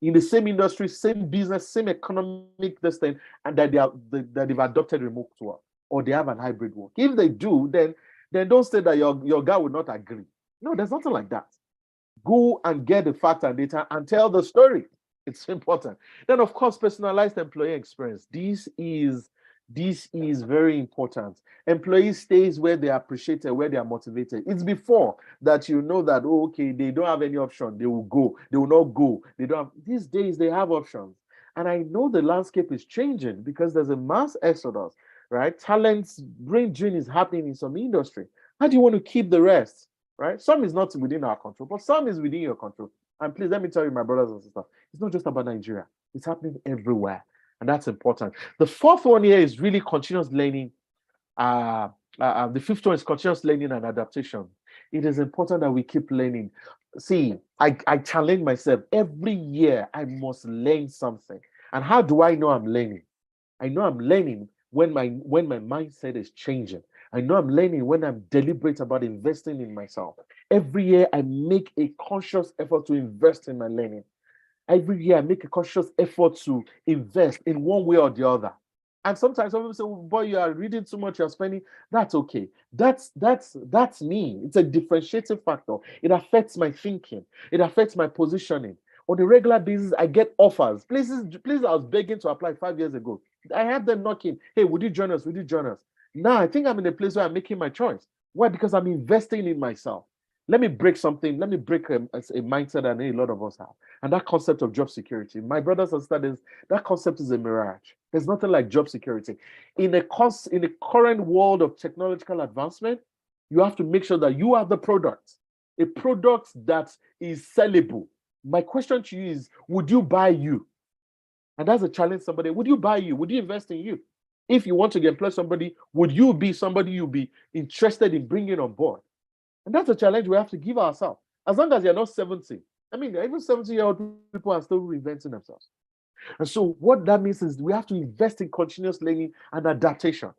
in the same industry, same business, same economic this thing, and that they've adopted remote work, or they have an hybrid work? If they do, then don't say that your guy will not agree. No, there's nothing like that. Go and get the facts and data and tell the story. It's important. Then, of course, personalized employee experience. This is very important. Employees stays where they are appreciated, where they are motivated. It's before that you know that, oh, okay, they don't have any option. They will go. They will not go. They don't have. These days, they have options. And I know the landscape is changing because there's a mass exodus, right? Talents, brain drain is happening in some industry. How do you want to keep the rest, right? Some is not within our control, but some is within your control. And please, let me tell you, my brothers and sisters, it's not just about Nigeria. It's happening everywhere. And that's important. The fourth one here is really continuous learning. The fifth one is continuous learning and adaptation. It is important that we keep learning. See, I challenge myself every year. I must learn something. And how do I know I'm learning? I know I'm learning when my mindset is changing. I know I'm learning when I'm deliberate about investing in myself. Every year I make a conscious effort to invest in my learning. Every year I make a conscious effort to invest in one way or the other. And sometimes some people say, oh, boy, you are reading too much, you're spending. That's okay. That's me. It's a differentiating factor. It affects my thinking. It affects my positioning. On a regular basis, I get offers. Places I was begging to apply 5 years ago. I had them knocking. Hey, would you join us? Would you join us? Now I think I'm in a place where I'm making my choice. Why? Because I'm investing in myself. Let me break something. Let me break a mindset that a lot of us have. And that concept of job security. My brothers and sisters, that concept is a mirage. There's nothing like job security. In a current world of technological advancement, you have to make sure that you are the product, a product that is sellable. My question to you is, would you buy you? And that's a challenge somebody. Would you buy you? Would you invest in you? If you want to employ somebody, would you be somebody you'll be interested in bringing on board? And that's a challenge we have to give ourselves. As long as you're not 70, I mean, even 70-year-old people are still reinventing themselves. And so what that means is we have to invest in continuous learning and adaptation,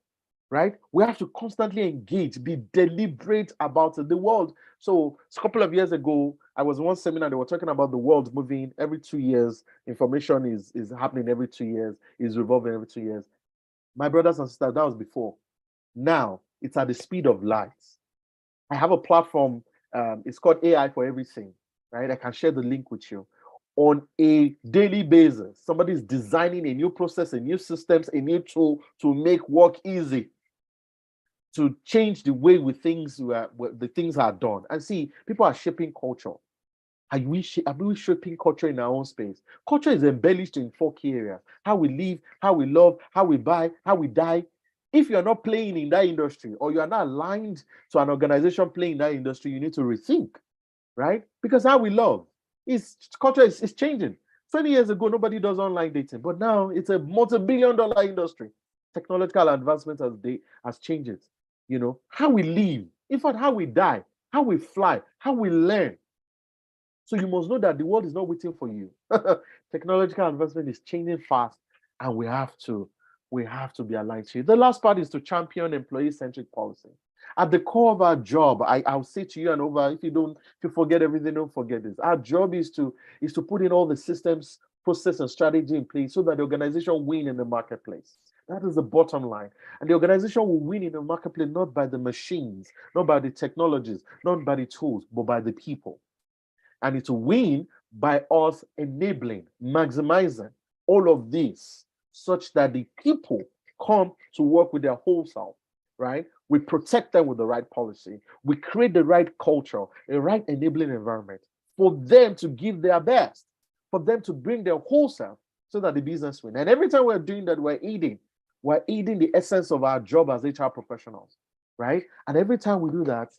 right? We have to constantly engage, be deliberate about it. The world. So a couple of years ago, I was in one seminar, they were talking about the world moving every 2 years. Information is happening every 2 years, is revolving every 2 years. My brothers and sisters, that was before. Now, it's at the speed of light. I have a platform, it's called AI for Everything, right? I can share the link with you. On a daily basis, somebody is designing a new process, a new systems, a new tool to make work easy, to change the way the things are done. And see, people are shaping culture. Are we shaping culture in our own space? Culture is embellished in 4 key areas: how we live, how we love, how we buy, how we die. If you're not playing in that industry, or you are not aligned to an organization playing in that industry, you need to rethink, right? Because how we love culture is changing. 20 years ago, nobody does online dating, but now it's a multi-billion-dollar industry. Technological advancement has changed it. You know, how we live, in fact, how we die, how we fly, how we learn. So you must know that the world is not waiting for you. Technological advancement is changing fast, and we have to be aligned to it. The last part is to champion employee-centric policy. At the core of our job, I'll say to you and over, if you forget everything, don't forget this. Our job is to put in all the systems, process, and strategy in place so that the organization win in the marketplace. That is the bottom line. And the organization will win in the marketplace not by the machines, not by the technologies, not by the tools, but by the people. And it will win by us enabling, maximizing all of this such that the people come to work with their whole self, right? We protect them with the right policy. We create the right culture, a right enabling environment for them to give their best, for them to bring their whole self so that the business win. And every time we're doing that, we're aiding the essence of our job as HR professionals, right? And every time we do that,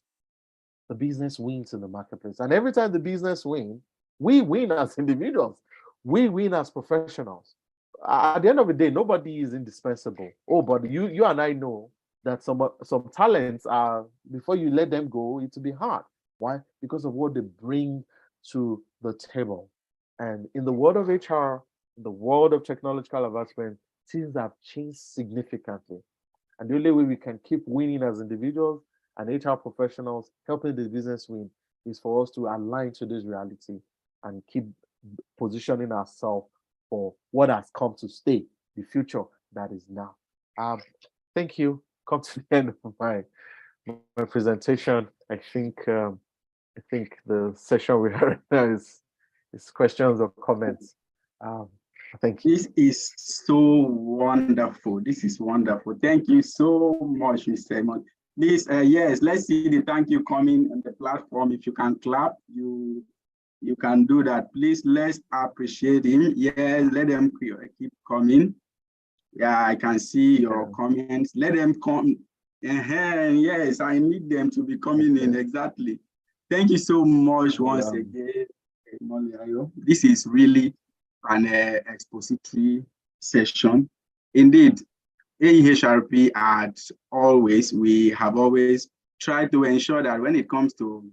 the business wins in the marketplace. And every time the business wins, we win as individuals. We win as professionals. At the end of the day, nobody is indispensable. Oh, but you and I know that some talents are, before you let them go, it will be hard. Why? Because of what they bring to the table. And in the world of HR, in the world of technological advancement, things have changed significantly. And the only way we can keep winning as individuals and HR professionals, helping the business win, is for us to align to this reality and keep positioning ourselves for what has come to stay, the future that is now. Thank you. Come to the end of my presentation. I think the session we have now is questions or comments. Thank you. This is so wonderful. This is wonderful. Thank you so much, Mr. Emon. Please, yes, let's see the thank you coming on the platform. If you can clap, you can do that. Please, let's appreciate him. Yes, let them keep coming. Yeah, I can see your comments. Let them come. Yes, I need them to be coming in. Exactly. Thank you so much once again. This is really an expository session. Indeed, AEHRP we have always tried to ensure that when it comes to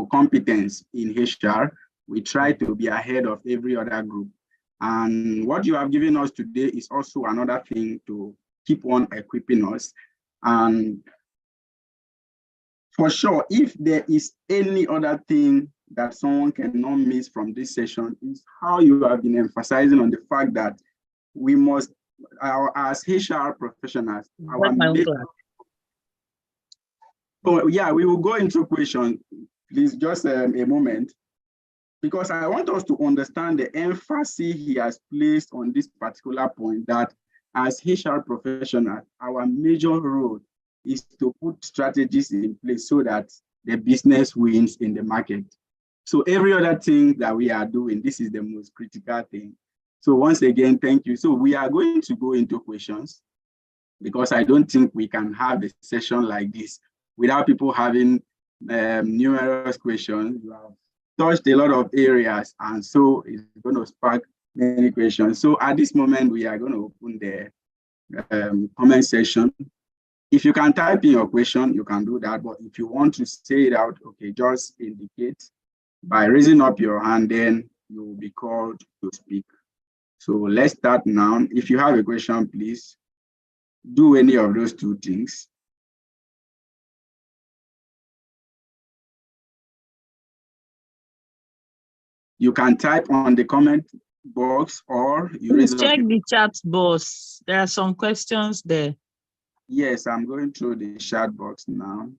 competence in HR, we try to be ahead of every other group. And what you have given us today is also another thing to keep on equipping us. And for sure, if there is any other thing that someone cannot miss from this session, is how you have been emphasizing on the fact that we must, as HR professionals, we will go into questions. Please, just a moment, because I want us to understand the emphasis he has placed on this particular point, that as HR professionals, our major role is to put strategies in place so that the business wins in the market. So every other thing that we are doing, this is the most critical thing. So once again, thank you. So we are going to go into questions, because I don't think we can have a session like this without people having numerous questions. You have touched a lot of areas, and so it's going to spark many questions. So at this moment, we are going to open the comment section. If you can type in your question, you can do that. But if you want to say it out, okay, just indicate by raising up your hand, then you will be called to speak. So let's start now. If you have a question, please do any of those two things. You can type on the comment box, or you please check the chat box. There are some questions there. Yes, I'm going through the chat box now.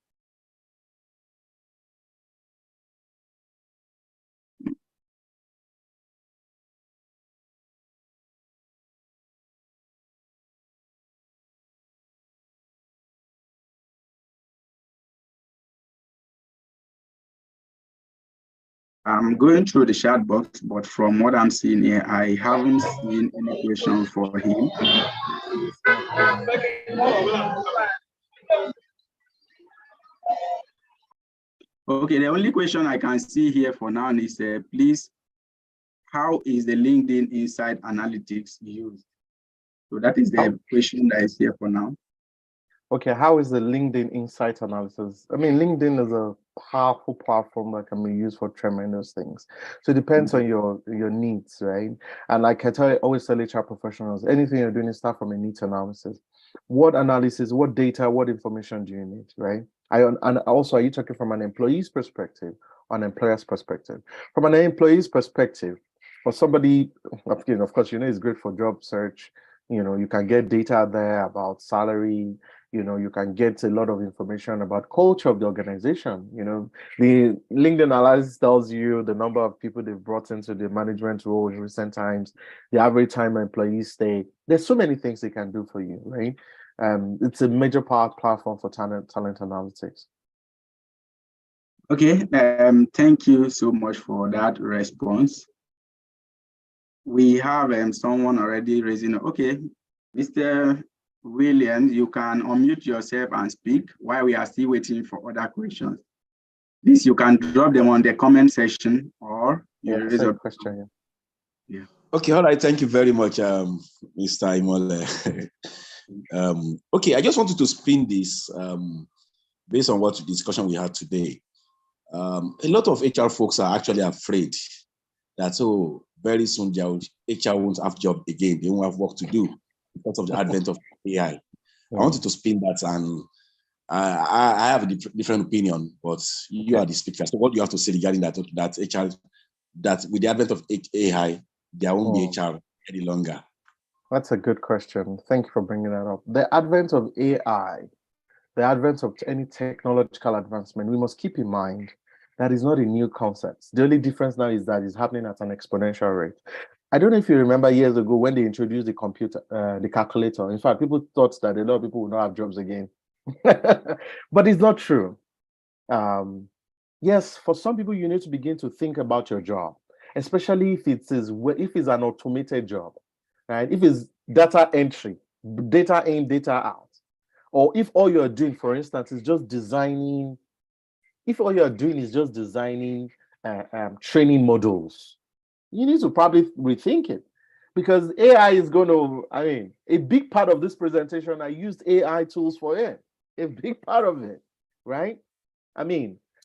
I'm going through the chat box, but from what I'm seeing here, I haven't seen any question for him. Okay, the only question I can see here for now is, please, how is the LinkedIn Insight Analytics used? So that is the question that is here for now. Okay, how is the LinkedIn Insight Analysis? I mean, LinkedIn is a powerful platform that can be used for tremendous things. So it depends on your needs, right? And like I always tell HR professionals, anything you're doing is start from a needs analysis. What analysis, what data, what information do you need, right? And also, are you talking from an employee's perspective or an employer's perspective? From an employee's perspective, for somebody, of course, it's great for job search. You can get data there about salary. You can get a lot of information about culture of the organization. The LinkedIn analysis tells you the number of people they've brought into the management role in recent times, the average time employees stay. There's so many things they can do for you, right? It's a major platform for talent analytics. Okay, thank you so much for that response. We have someone already raising. Okay, Mr. Williams, you can unmute yourself and speak while we are still waiting for other questions. Please, you can drop them on the comment section, or you raise a question. Yeah. Okay, all right. Thank you very much, Mr. Imole. Okay, I just wanted to spin this based on what discussion we had today. A lot of HR folks are actually afraid that, very soon HR won't have job again. They won't have work to do because of the advent of AI. I wanted to spin that, and I have a different opinion, but you are the speaker. So what do you have to say regarding that HR, that with the advent of AI, there won't be HR any longer? That's a good question. Thank you for bringing that up. The advent of AI, the advent of any technological advancement, we must keep in mind that is not a new concept. The only difference now is that it's happening at an exponential rate. I don't know if you remember years ago when they introduced the computer, the calculator. In fact, people thought that a lot of people would not have jobs again. But it's not true. Yes, for some people, you need to begin to think about your job, especially if it's an automated job, right? If it's data entry, data in, data out, or if all you're doing, for instance, is just designing. If all you're doing is just designing training models, you need to probably rethink it, because AI is going to, a big part of this presentation, I used AI tools for it, a big part of it, right?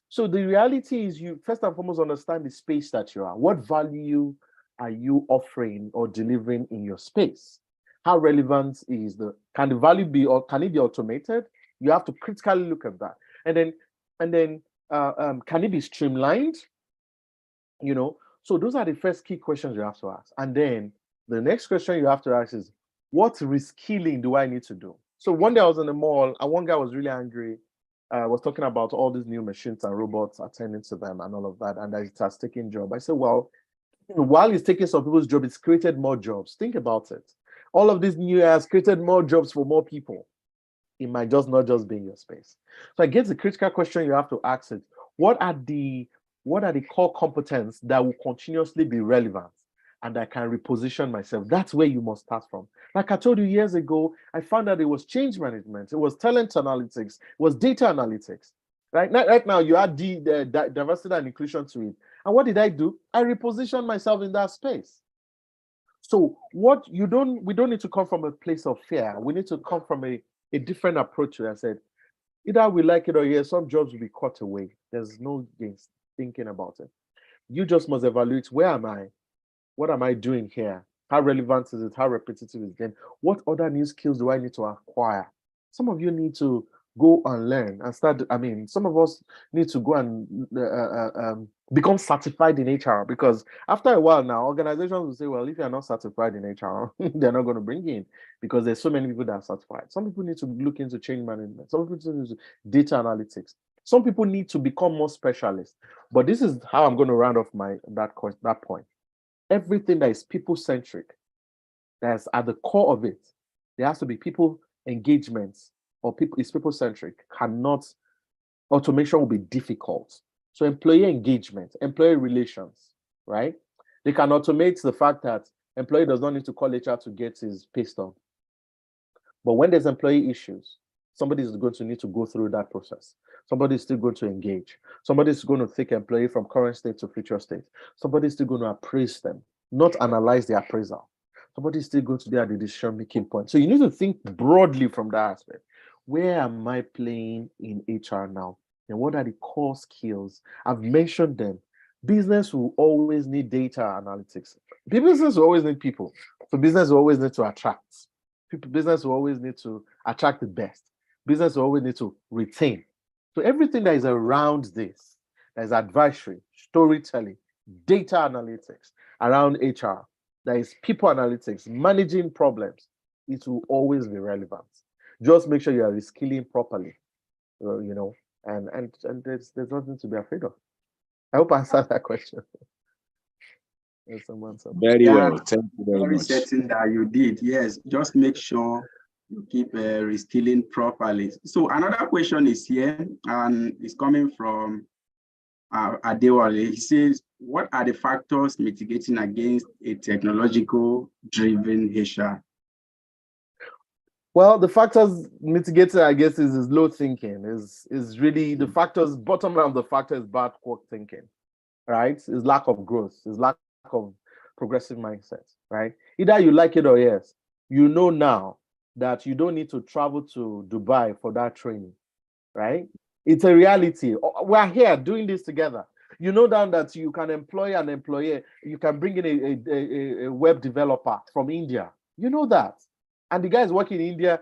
So the reality is, you first and foremost understand the space that you are. What value are you offering or delivering in your space? How relevant is can the value be, or can it be automated? You have to critically look at that. And then can it be streamlined? So those are the first key questions you have to ask. And then the next question you have to ask is, what reskilling do I need to do? So one day I was in the mall, and one guy was really angry. Was talking about all these new machines and robots attending to them and all of that, and that it has taken job. I said, well, while it's taking some people's job, it's created more jobs. Think about it. All of this new has created more jobs for more people. It might just not just be in your space. So I guess the critical question you have to ask is, what are the core competence that will continuously be relevant and I can reposition myself? That's where you must start from. Like I told you years ago, I found that it was change management, it was talent analytics, it was data analytics. Right now, you add the diversity and inclusion to it. And what did I do? I repositioned myself in that space. So we don't need to come from a place of fear. We need to come from a different approach to it. I said, either we like it or yes, some jobs will be cut away. There's no thinking about it. You just must evaluate, where am I? What am I doing here? How relevant is it? How repetitive is it? Then what other new skills do I need to acquire? Some of you need to go and learn and start. I mean, some of us need to go and become certified in HR, because after a while now, organizations will say, well, if you're not certified in HR, they're not going to bring you in, because there's so many people that are certified. Some people need to look into change management. Some people need to do data analytics. Some people need to become more specialists. But this is how I'm going to round off that point. Everything that is people-centric, that's at the core of it, there has to be people engagements, or people-centric. Automation will be difficult. So employee engagement, employee relations, right? They can automate the fact that employee does not need to call HR to get his pay stub. But when there's employee issues, somebody is going to need to go through that process. Somebody is still going to engage. Somebody is going to take employee from current state to future state. Somebody is still going to appraise them, not analyze the appraisal. Somebody is still going to be at the decision-making point. So you need to think broadly from that aspect. Where am I playing in HR now? And what are the core skills? I've mentioned them. Business will always need data analytics. Business will always need people. So business will always need to attract. Business will always need to attract the best. Business will always need to retain. So everything that is around this, that is advisory, storytelling, data analytics, around HR, that is people analytics, managing problems, it will always be relevant. Just make sure you are reskilling properly, and there's nothing to be afraid of. I hope I answered that question. Very well. Thank you very much. Certain that you did. Yes, just make sure you keep reskilling properly. So another question is here, and it's coming from Adewale. He says, what are the factors mitigating against a technological-driven HR? Well, the factors mitigating, I guess, is low thinking. Is really the factors. Bottom line of the factor is bad work thinking, right? Is lack of growth. Is lack of progressive mindset, right? Either you like it or yes. You know now that you don't need to travel to Dubai for that training, right? It's a reality. We're here doing this together. You know now that you can employ an employee. You can bring in a web developer from India. You know that. And the guy is working in India,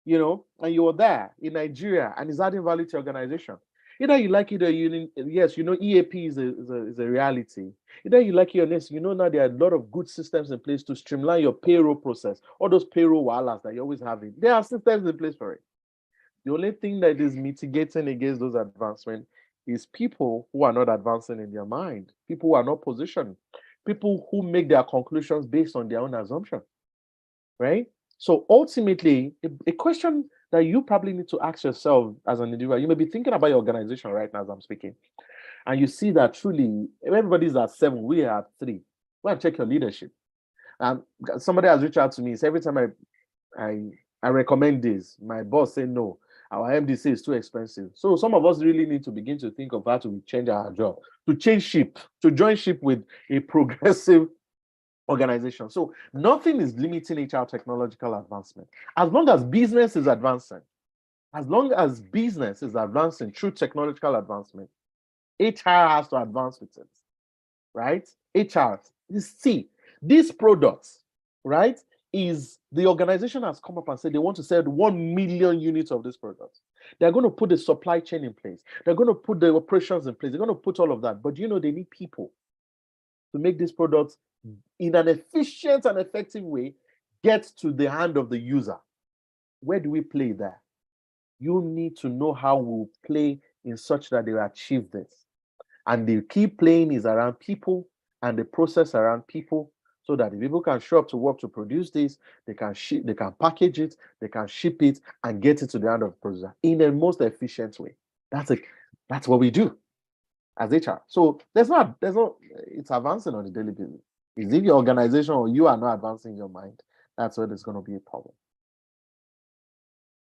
and you were there in Nigeria, and is adding value to your organization. Either you like it or yes, EAP is a reality. Either you like it or yes, now there are a lot of good systems in place to streamline your payroll process. All those payroll wahalas that you're always having, there are systems in place for it. The only thing that is mitigating against those advancements is people who are not advancing in their mind, people who are not positioned, people who make their conclusions based on their own assumption, right? So ultimately, a question that you probably need to ask yourself as an individual, you may be thinking about your organization right now as I'm speaking, and you see that truly everybody's at 7, we are at 3. Go and check your leadership. Somebody has reached out to me. So every time I recommend this, my boss say no. Our MD says it's too expensive. So some of us really need to begin to think of how to change our job, to change ship, to join ship with a progressive organization. So nothing is limiting HR technological advancement. As long as business is advancing through technological advancement, HR has to advance with it, right? HR, see, these products, right, is the organization has come up and said they want to sell 1 million units of this product. They're going to put the supply chain in place. They're going to put the operations in place. They're going to put all of that. But they need people to make these products in an efficient and effective way get to the hand of the user. Where do we play there? You need to know how we'll play in such that they will achieve this. And the key playing is around people and the process around people so that if people can show up to work to produce this, they can ship, they can package it, they can ship it, and get it to the hand of the producer in the most efficient way. That's what we do as HR. So it's advancing on a daily basis. Is if your organization or you are not advancing your mind, that's where there's going to be a problem.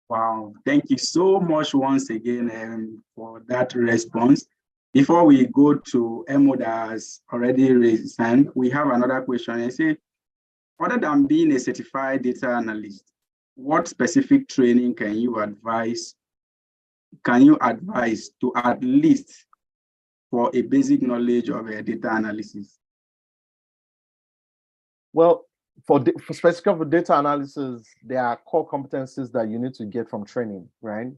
Wow, thank you so much once again for that response. Before we go to Emo that has already raised his hand, we have another question. I say, other than being a certified data analyst, what specific training can you advise to at least for a basic knowledge of data analysis? Well, for specifically for data analysis, there are core competencies that you need to get from training, right?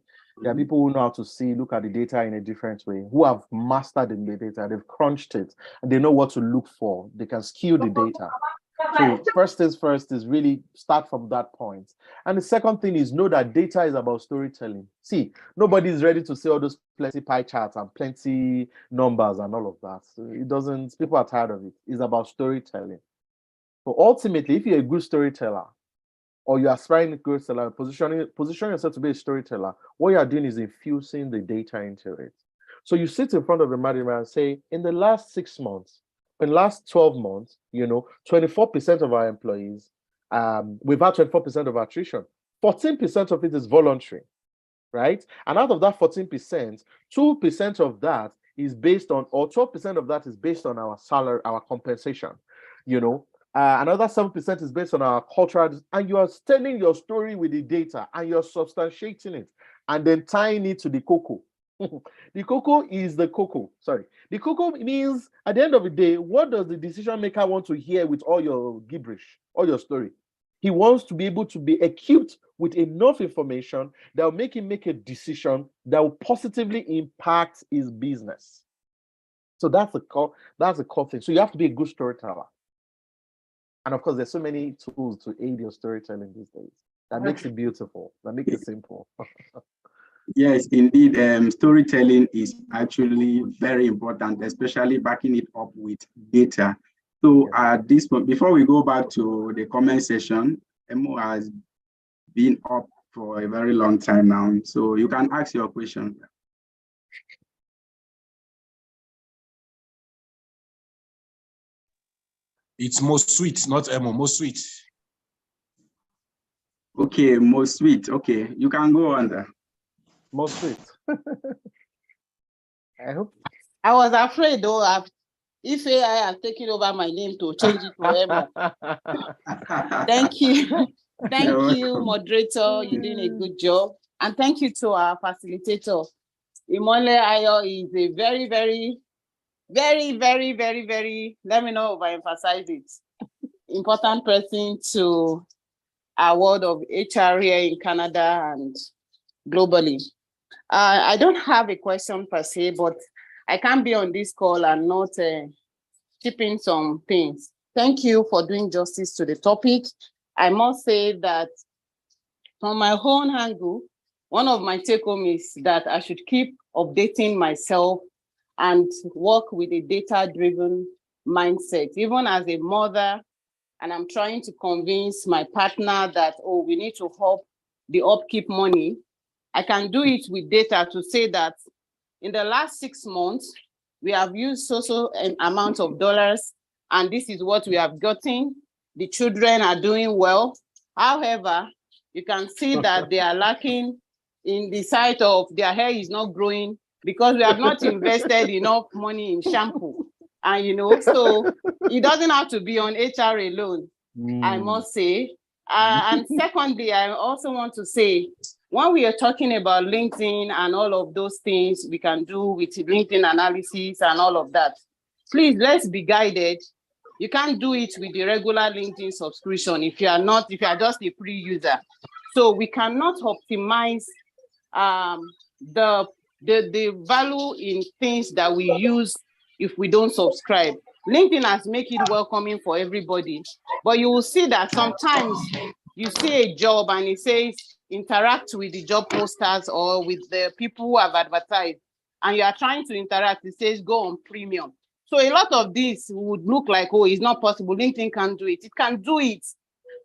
There are people who know how to look at the data in a different way, who have mastered in the data, they've crunched it, and they know what to look for. They can skew the data. So first things first is really start from that point. And the second thing is know that data is about storytelling. See, nobody is ready to see all those plenty pie charts and plenty numbers and all of that. So people are tired of it. It's about storytelling. So ultimately, if you're a good storyteller, or you're aspiring to be a good storyteller, position yourself to be a storyteller, what you're doing is infusing the data into it. So you sit in front of the manager and say, in the last 6 months, in the last 12 months, 24% of our employees, we've had 24% of attrition. 14% of it is voluntary, right? And out of that 14%, 2% of that is based on, or 12% of that is based on our salary, our compensation, another 7% is based on our cultural, and you are telling your story with the data and you're substantiating it and then tying it to the cocoa. The cocoa is the cocoa. Sorry. The cocoa means at the end of the day, what does the decision maker want to hear with all your gibberish, all your story? He wants to be able to be equipped with enough information that will make him make a decision that will positively impact his business. So that's the core thing. So you have to be a good storyteller. And of course, there's so many tools to aid your storytelling these days. That makes it beautiful. That makes it simple. Yes, indeed. Storytelling is actually very important, especially backing it up with data. So at this point, before we go back to the comment section, Emo has been up for a very long time now. So you can ask your question. It's most sweet, not Emo, most sweet. Okay, most sweet. Okay, you can go on there. Most sweet. I hope. I was afraid though, if AI has taken over my name to change it to Emo. Thank you. Thank you, moderator. You're doing a good job. And thank you to our facilitator. Imole Ayo is a very, very, very, very, very, very, let me not overemphasize it, important person to our world of HR here in Canada and globally. I don't have a question per se, but I can't be on this call and not chip in some things. Thank you for doing justice to the topic. I must say that from my own angle, one of my take-home is that I should keep updating myself and work with a data-driven mindset, even as a mother, and I'm trying to convince my partner that, oh, we need to up the upkeep money. I can do it with data to say that in the last 6 months, we have used so an amount of dollars, and this is what we have gotten. The children are doing well. However, you can see that they are lacking in the sight of their hair is not growing because we have not invested enough money in shampoo. And so it doesn't have to be on HR alone, I must say. And secondly, I also want to say, when we are talking about LinkedIn and all of those things we can do with LinkedIn analysis and all of that, please, let's be guided. You can't do it with the regular LinkedIn subscription if you are just a free user. So we cannot optimize the value in things that we use if we don't subscribe. LinkedIn has made it welcoming for everybody, but you will see that sometimes you see a job and it says interact with the job posters or with the people who have advertised, and you are trying to interact, it says go on premium. So a lot of this would look like, oh, it's not possible. LinkedIn can't do it. It can do it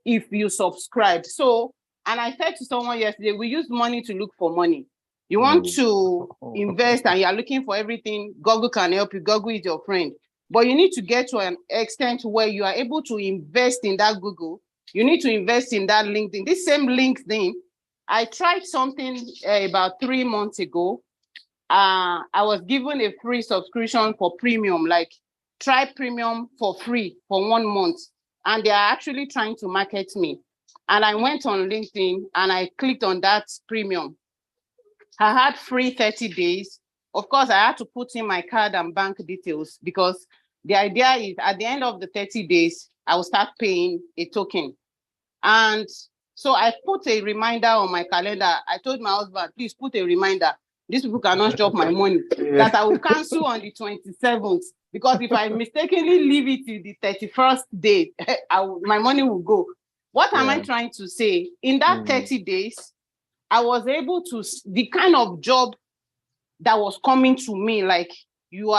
if you subscribe. So, and I said to someone yesterday, we use money to look for money. You want to invest and you're looking for everything, Google can help you. Google is your friend. But you need to get to an extent where you are able to invest in that Google. You need to invest in that LinkedIn. This same LinkedIn, I tried something about 3 months ago. I was given a free subscription for premium, like try premium for free for 1 month. And they are actually trying to market me. And I went on LinkedIn and I clicked on that premium. I had free 30 days. Of course, I had to put in my card and bank details because the idea is at the end of the 30 days, I will start paying a token. And so I put a reminder on my calendar. I told my husband, please put a reminder. These people cannot chop my money, that I will cancel on the 27th. Because if I mistakenly leave it till the 31st day, my money will go. What am I trying to say? In that 30 days, I was able to, the kind of job that was coming to me, like you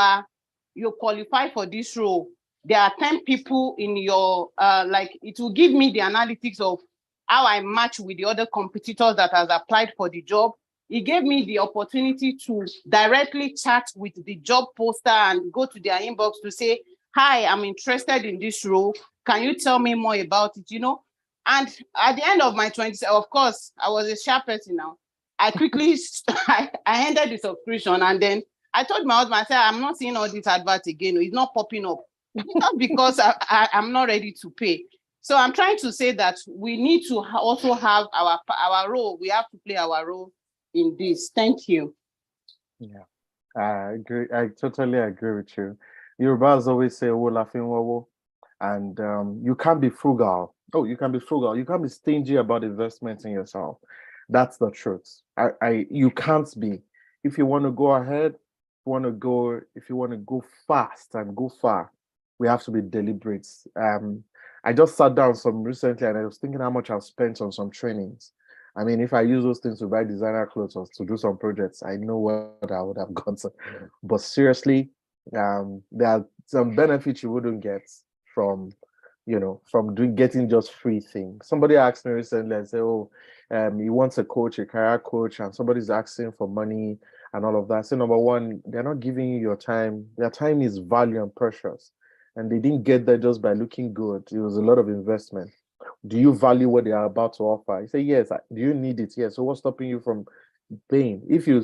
qualify for this role. There are 10 people in your, like it will give me the analytics of how I match with the other competitors that has applied for the job. It gave me the opportunity to directly chat with the job poster and go to their inbox to say, hi, I'm interested in this role. Can you tell me more about it? You know? And at the end of my 20s, of course, I was a sharp person now. I quickly, I ended the subscription and then I told my husband, I said, I'm not seeing all this advert again. It's not popping up. It's not because I'm not ready to pay. So I'm trying to say that we need to also have our role. We have to play our role in this. Thank you. Yeah, I agree. I totally agree with you. Yorubas always say, "Wo la fin wowo," and you can't be frugal. Oh, you can be frugal. You can't be stingy about investment in yourself. That's the truth. You can't be. If you want to go ahead, if you want to go fast and go far, we have to be deliberate. I just sat down some recently and I was thinking how much I've spent on some trainings. I mean, if I use those things to buy designer clothes or to do some projects, I know what I would have gotten. But seriously, there are some benefits you wouldn't get from, getting just free things. Somebody asked me recently, I said, oh, he wants a coach, a career coach, and somebody's asking for money and all of that. So number one, they're not giving you your time. Their time is valuable and precious. And they didn't get there just by looking good. It was a lot of investment. Do you value what they are about to offer? You say, yes. Do you need it? Yes. So what's stopping you from paying? If you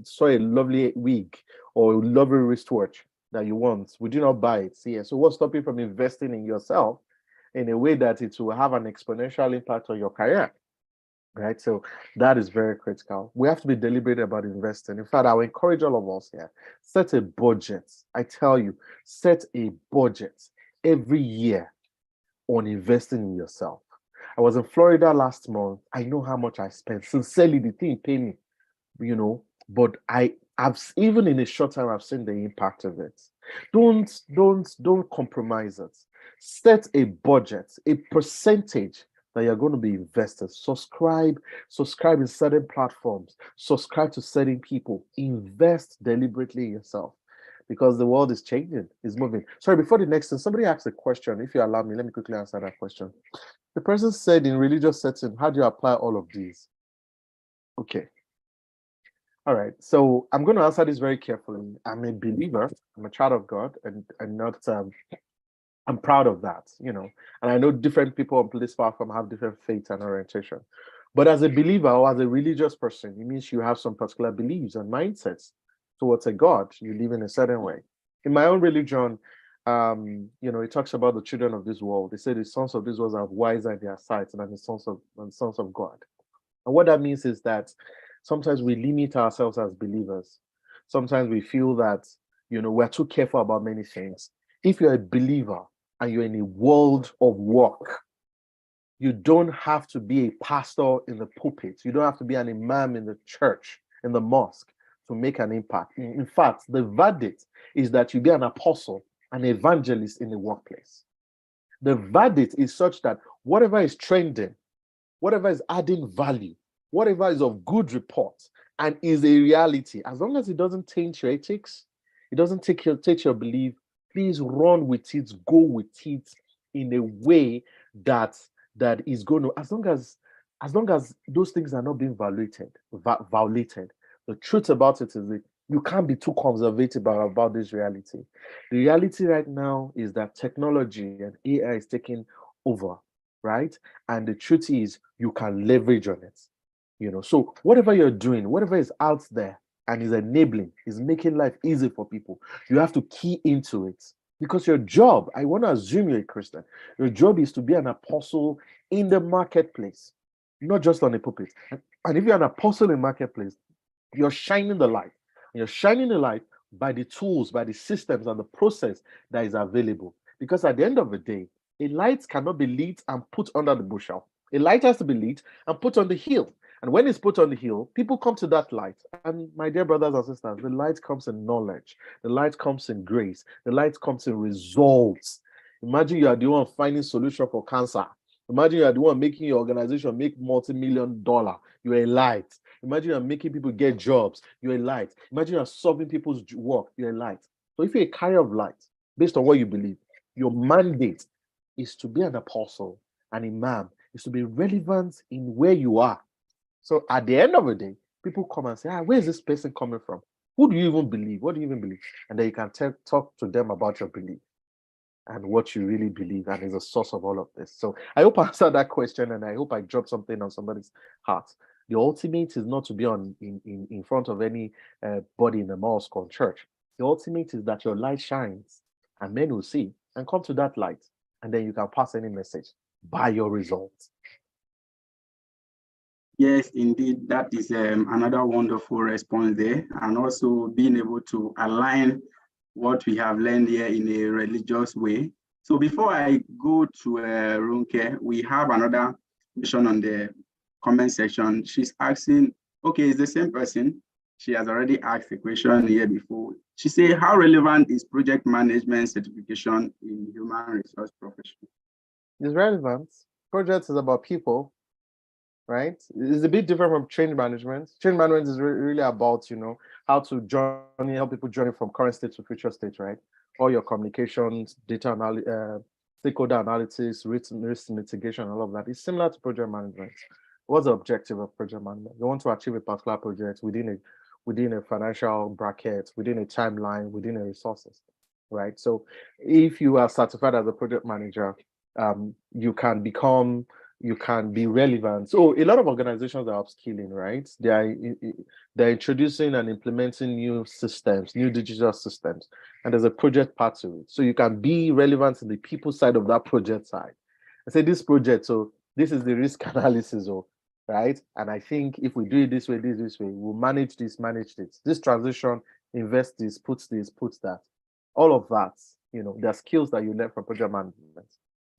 saw a lovely wig or a lovely wristwatch that you want, would you not buy it? Yes. So what's stopping you from investing in yourself in a way that it will have an exponential impact on your career? Right. So that is very critical. We have to be deliberate about investing. In fact, I will encourage all of us here, set a budget. I tell you, set a budget every year on investing in yourself. I was in Florida last month. I know how much I spent. Sincerely, the thing paid me, but I've even in a short time, I've seen the impact of it. Don't compromise it. Set a budget, a percentage that you're going to be invested. Subscribe in certain platforms, subscribe to certain people, invest deliberately in yourself. Because the world is changing, is moving. Sorry, before the next thing, somebody asked a question. If you allow me, let me quickly answer that question. The person said, in religious setting, how do you apply all of these? Okay. All right. So I'm going to answer this very carefully. I'm a believer. I'm a child of God, and not. I'm proud of that, And I know different people on this platform have different faith and orientation. But as a believer or as a religious person, it means you have some particular beliefs and mindsets towards a God. You live in a certain way. In my own religion, it talks about the children of this world. They say the sons of this world are wiser in their sight than the sons of God. And what that means is that sometimes we limit ourselves as believers. Sometimes we feel that, we're too careful about many things. If you're a believer and you're in a world of work, you don't have to be a pastor in the pulpit. You don't have to be an imam in the church, in the mosque, to make an impact. In fact, the verdict is that you be an apostle, an evangelist in the workplace. The verdict is such that whatever is trending, whatever is adding value, whatever is of good report and is a reality, as long as it doesn't taint your ethics, It doesn't take your belief. Please run with it, go with it in a way that is going to, as long as those things are not being violated. The truth about it is that you can't be too conservative about this reality. The reality right now is that technology and AI is taking over, right? And the truth is you can leverage on it. So whatever you're doing, whatever is out there and is enabling, is making life easy for people, you have to key into it. Because your job, I want to assume you're a Christian, your job is to be an apostle in the marketplace, not just on the pulpit. And if you're an apostle in the marketplace, you're shining the light. You're shining the light by the tools, by the systems, and the process that is available. Because at the end of the day, a light cannot be lit and put under the bushel. A light has to be lit and put on the hill. And when it's put on the hill, people come to that light. And my dear brothers and sisters, the light comes in knowledge. The light comes in grace. The light comes in results. Imagine you are the one finding solution for cancer. Imagine you are the one making your organization make multi-million-dollar. You're a light. Imagine you're making people get jobs. You're a light. Imagine you're solving people's work. You're a light. So if you're a carrier of light, based on what you believe, your mandate is to be an apostle, an imam, is to be relevant in where you are. So at the end of the day, people come and say, where is this person coming from? Who do you even believe? What do you even believe? And then you can talk to them about your belief and what you really believe, and is a source of all of this. So I hope I answered that question, and I hope I dropped something on somebody's heart. The ultimate is not to be in front of any body in the mosque or church. The ultimate is that your light shines, and men will see and come to that light, and then you can pass any message by your results. Yes, indeed, that is another wonderful response there, and also being able to align what we have learned here in a religious way. So before I go to Runke, we have another question on the comment section. She's asking, okay, it's the same person. She has already asked a question here before. She said, how relevant is project management certification in human resource profession? It's relevant. Projects is about people, right? It's a bit different from change management. Change management is really about, how to help people journey from current state to future state, right? All your communications, data stakeholder analysis, risk mitigation, all of that is similar to project management. What's the objective of project management? You want to achieve a particular project within a financial bracket, within a timeline, within a resources, right? So if you are certified as a project manager, you can be relevant. So a lot of organizations are upskilling, right? They're introducing and implementing new systems, new digital systems, and there's a project part to it. So you can be relevant in the people side of that project side. I say this project, so this is the risk analysis, right? And I think if we do it this way, we'll manage this. This transition, invest this, put that. All of that, there are skills that you learn from project management.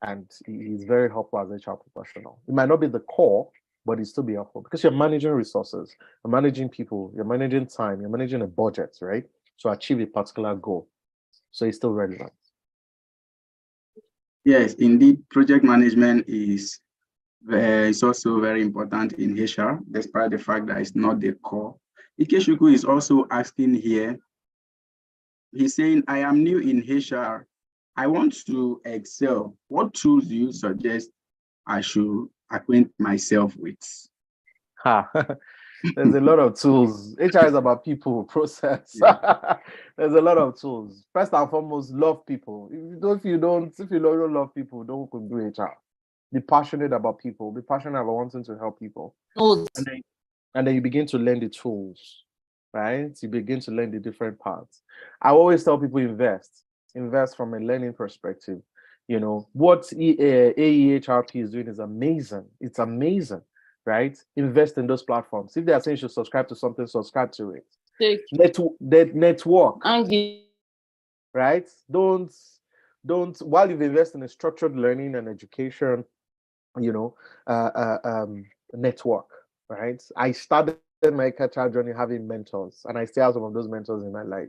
And it's very helpful as a HR professional. It might not be the core, but it still be helpful because you're managing resources, you're managing people, you're managing time, you're managing a budget, right? To achieve a particular goal. So it's still relevant. Yes, indeed, project management is also very important in HR, despite the fact that it's not the core. Ikechukwu is also asking here, he's saying, I am new in HR. I want to excel. What tools do you suggest I should acquaint myself with? There's a lot of tools. HR is about people, process. Yeah. There's a lot of tools. First and foremost, love people. If you don't love people, don't do HR. Be passionate about people. Be passionate about wanting to help people. And then you begin to learn the tools, right? You begin to learn the different parts. I always tell people invest from a learning perspective. What AEHRP is doing is amazing. It's amazing, right? Invest in those platforms. If they are saying you should subscribe to something, subscribe to it. Network, right? Don't while you've invested in a structured learning and education, network, right? I started my HR journey having mentors, and I still have some of those mentors in my life.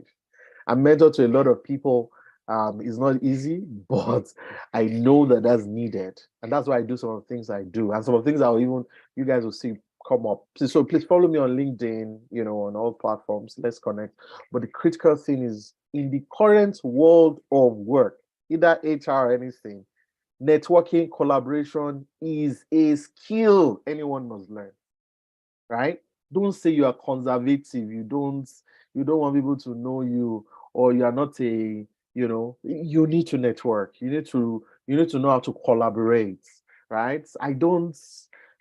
I'm mentor to a lot of people. It's not easy, but I know that that's needed. And that's why I do some of the things I do. And some of the things you guys will see come up. So please follow me on LinkedIn, on all platforms. Let's connect. But the critical thing is, in the current world of work, either HR or anything, networking, collaboration is a skill anyone must learn, right? Don't say you are conservative. You don't want people to know you, or you are not you need to network. You need to know how to collaborate, right?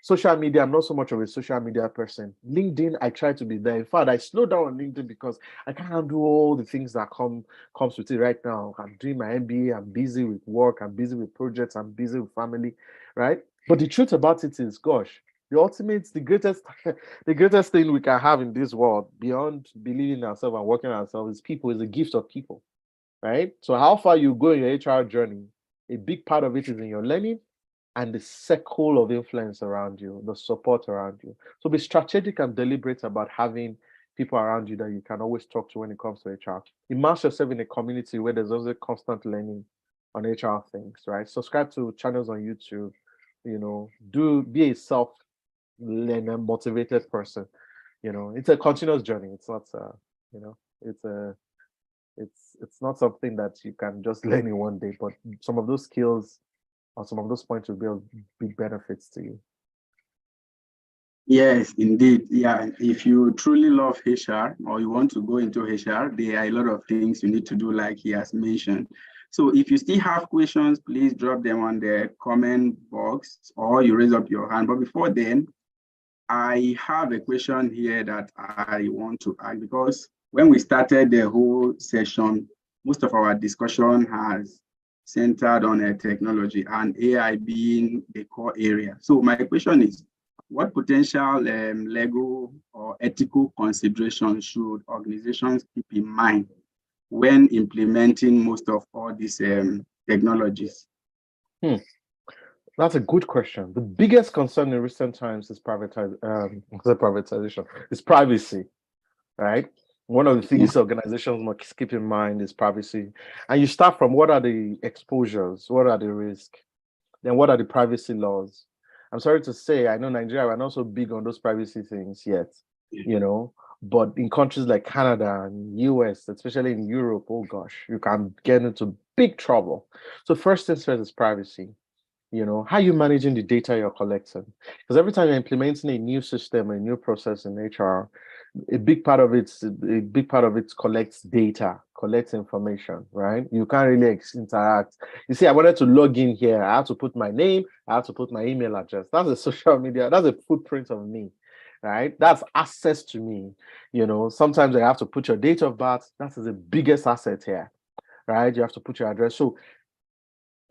Social media, I'm not so much of a social media person. LinkedIn, I try to be there. In fact, I slow down on LinkedIn because I can't do all the things that comes with it right now. I'm doing my MBA, I'm busy with work, I'm busy with projects, I'm busy with family, right? But the truth about it is, gosh, the greatest thing we can have in this world, beyond believing in ourselves and working on ourselves, is people, is a gift of people, right? So how far you go in your HR journey, a big part of it is in your learning and the circle of influence around you, the support around you. So be strategic and deliberate about having people around you that you can always talk to when it comes to HR. Immerse yourself in a community where there's also constant learning on HR things, right? Subscribe to channels on YouTube, be a self-learner, motivated person. It's a continuous journey. It's not, it's not something that you can just learn in one day, but some of those skills or some of those points will be of big benefits to you. Yes, indeed. Yeah, if you truly love HR or you want to go into HR, there are a lot of things you need to do, like he has mentioned. So if you still have questions, please drop them on the comment box or you raise up your hand. But before then, I have a question here that I want to ask, because when we started the whole session, most of our discussion has centered on technology and AI being the core area. So my question is, what potential legal or ethical considerations should organizations keep in mind when implementing most of all these technologies? That's a good question. The biggest concern in recent times is privatization. It's privacy, right? One of the things organizations must keep in mind is privacy. And you start from, what are the exposures? What are the risks? Then what are the privacy laws? I'm sorry to say, I know Nigeria, we're not so big on those privacy things yet, but in countries like Canada and US, especially in Europe, oh gosh, you can get into big trouble. So first things first is privacy. How are you managing the data you're collecting? Because every time you're implementing a new system, a new process in HR, a big part of it collects data, collects information, right? You can't really interact. You see, I wanted to log in here. I have to put my name. I have to put my email address. That's a social media. That's a footprint of me, right? That's access to me. Sometimes I have to put your date of birth. That is the biggest asset here, right? You have to put your address. So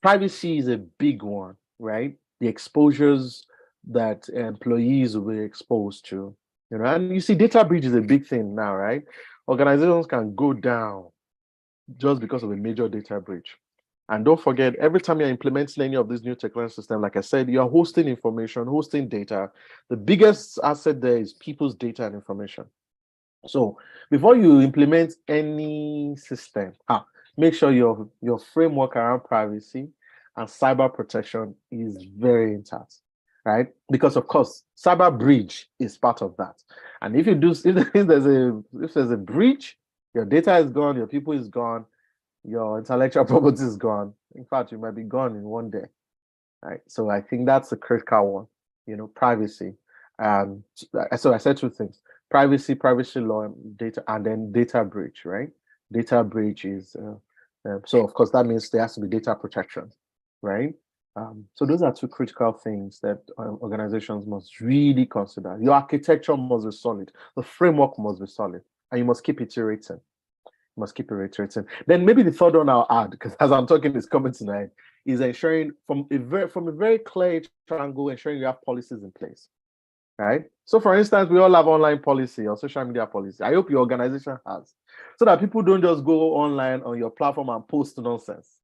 privacy is a big one, right? The exposures that employees will be exposed to, and you see, data breach is a big thing now, right? Organizations can go down just because of a major data breach. And don't forget, every time you're implementing any of these new technology systems, like I said, you're hosting information, hosting data. The biggest asset there is people's data and information. So before you implement any system, make sure your framework around privacy and cyber protection is very intact, right? Because of course, cyber breach is part of that. And if there's a breach, your data is gone, your people is gone, your intellectual property is gone. In fact, you might be gone in one day, right? So I think that's a critical one, privacy. So I said two things: privacy law, data, and then data breach, right? Data breach is so of course that means there has to be data protection, right? So those are two critical things that organizations must really consider. Your architecture must be solid, the framework must be solid, and you must keep iterating. Then maybe the third one I'll add, because as I'm talking, it's coming tonight, is ensuring from a very clear triangle, ensuring you have policies in place. Right? So for instance, we all have online policy or social media policy. I hope your organization has, so that people don't just go online on your platform and post nonsense,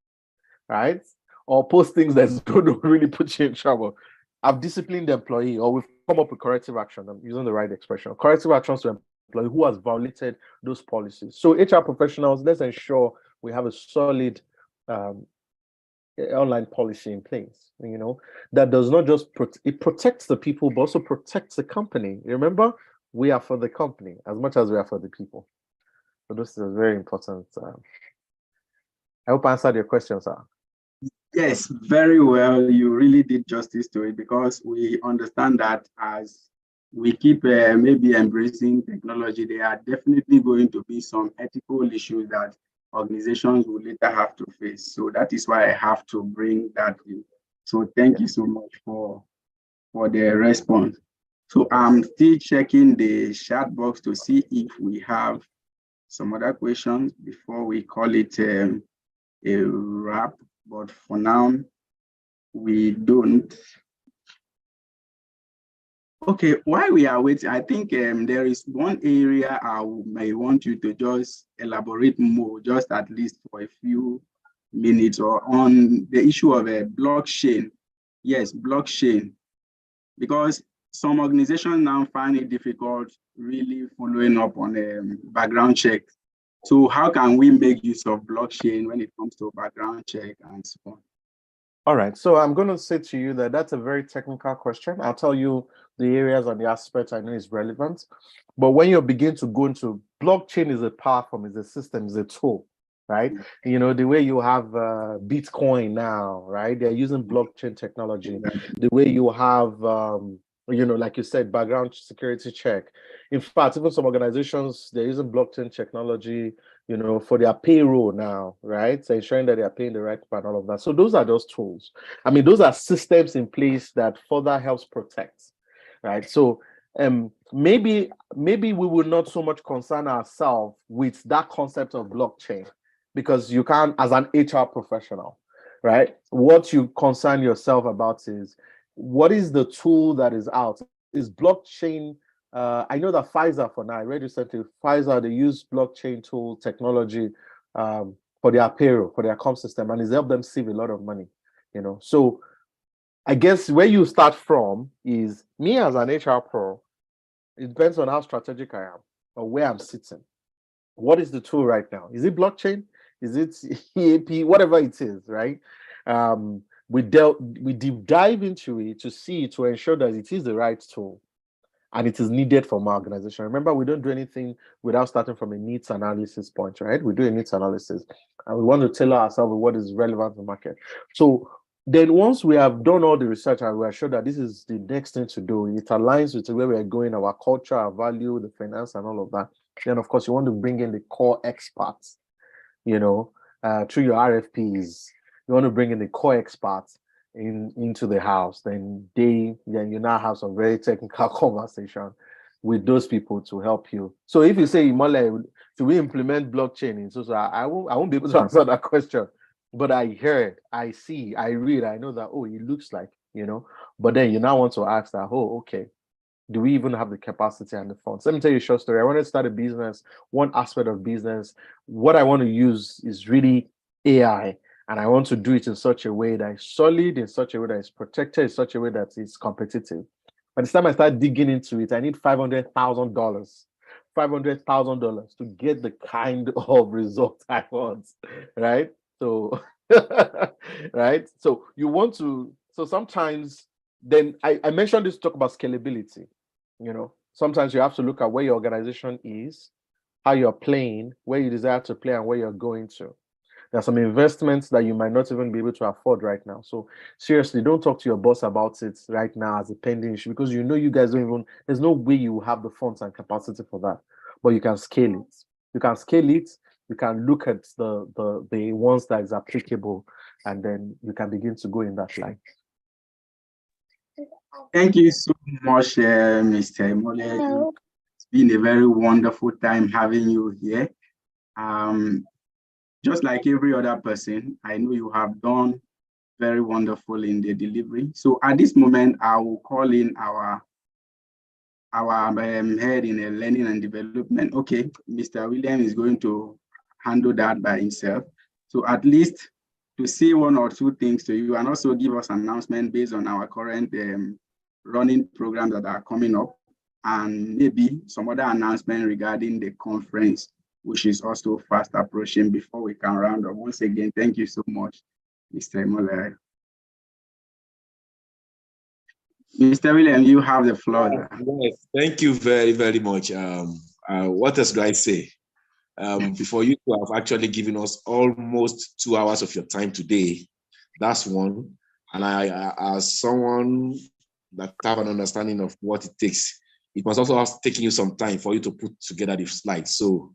right? Or post things that's going to really put you in trouble. I've disciplined the employee, or we've come up with corrective action. I'm using the right expression. Corrective actions to employee who has violated those policies. So HR professionals, let's ensure we have a solid online policy in place, that does not just it protects the people, but also protects the company. Remember, we are for the company as much as we are for the people. So this is very important. I hope I answered your question, sir. Yes, very well. You really did justice to it, because we understand that as we keep maybe embracing technology, there are definitely going to be some ethical issues that organizations will later have to face. So that is why I have to bring that in. So thank you so much for the response. So I'm still checking the chat box to see if we have some other questions before we call it a wrap. But for now, we don't. Okay, while we are waiting, I think there is one area I may want you to just elaborate more, just at least for a few minutes, or on the issue of a blockchain. Yes, blockchain, because some organizations now find it difficult really following up on a background check. So how can we make use of blockchain when it comes to background check and so on? All right, so I'm going to say to you that that's a very technical question. I'll tell you the areas and the aspects I know is relevant. But when you begin to go into blockchain, is a platform, is a system, is a tool, right? The way you have Bitcoin now, right? They're using blockchain technology. The way you have, like you said, background security check. In fact, even some organizations, they're using blockchain technology, for their payroll now, right? So ensuring that they are paying the right people and all of that. So those are those tools. I mean, those are systems in place that further helps protect, right? So maybe we will not so much concern ourselves with that concept of blockchain, because you can't, as an HR professional, right? What you concern yourself about is, what is the tool that is out? Is blockchain, I know that Pfizer, for now, I read recently, Pfizer, they use blockchain tool technology for their payroll, for their comp system, and it's helped them save a lot of money, So I guess where you start from is, me as an HR pro, it depends on how strategic I am or where I'm sitting. What is the tool right now? Is it blockchain? Is it EAP? Whatever it is, right? We deep dive into it to ensure that it is the right tool and it is needed from our organization. Remember, we don't do anything without starting from a needs analysis point, right? We do a needs analysis and we want to tailor ourselves with what is relevant to the market. So then once we have done all the research and we are sure that this is the next thing to do, it aligns with where we are going, our culture, our value, the finance and all of that, then of course you want to bring in the core experts, through your RFPs. You want to bring in the core experts into the house, then you now have some very technical conversation with those people to help you. So if you say, Imole, should we implement blockchain? So I won't be able to answer that question. But I hear, I see, I read, I know that, it looks like, but then you now want to ask that, okay, do we even have the capacity and the funds? Let me tell you a short story. I want to start a business. One aspect of business, what I want to use is really AI. And I want to do it in such a way that is solid, in such a way that is protected, in such a way that is competitive. By the time I start digging into it, I need $500,000 to get the kind of result I want, right? So, right? So you want to, so sometimes, then I mentioned this to talk about scalability. Sometimes you have to look at where your organization is, how you're playing, where you desire to play, and where you're going to. There are some investments that you might not even be able to afford right now. So seriously, don't talk to your boss about it right now as a pending issue, because you guys don't even, there's no way you have the funds and capacity for that. But you can scale it. You can scale it. You can look at the ones that is applicable, and then you can begin to go in that line. Thank you so much, Mr. Imole. It's been a very wonderful time having you here. Just like every other person, I know you have done very wonderful in the delivery. So at this moment, I will call in our head in learning and development. Okay, Mr. William is going to handle that by himself. So at least to say one or two things to you, and also give us an announcement based on our current running programs that are coming up, and maybe some other announcement regarding the conference, which is also fast approaching, before we can round up. Once again, thank you so much, Mr. Muller. Mr. William, you have the floor. Yes, thank you very, very much. What else do I say? For you to have actually given us almost 2 hours of your time today, that's one. And I as someone that have an understanding of what it takes, it must also have taken you some time for you to put together the slides. So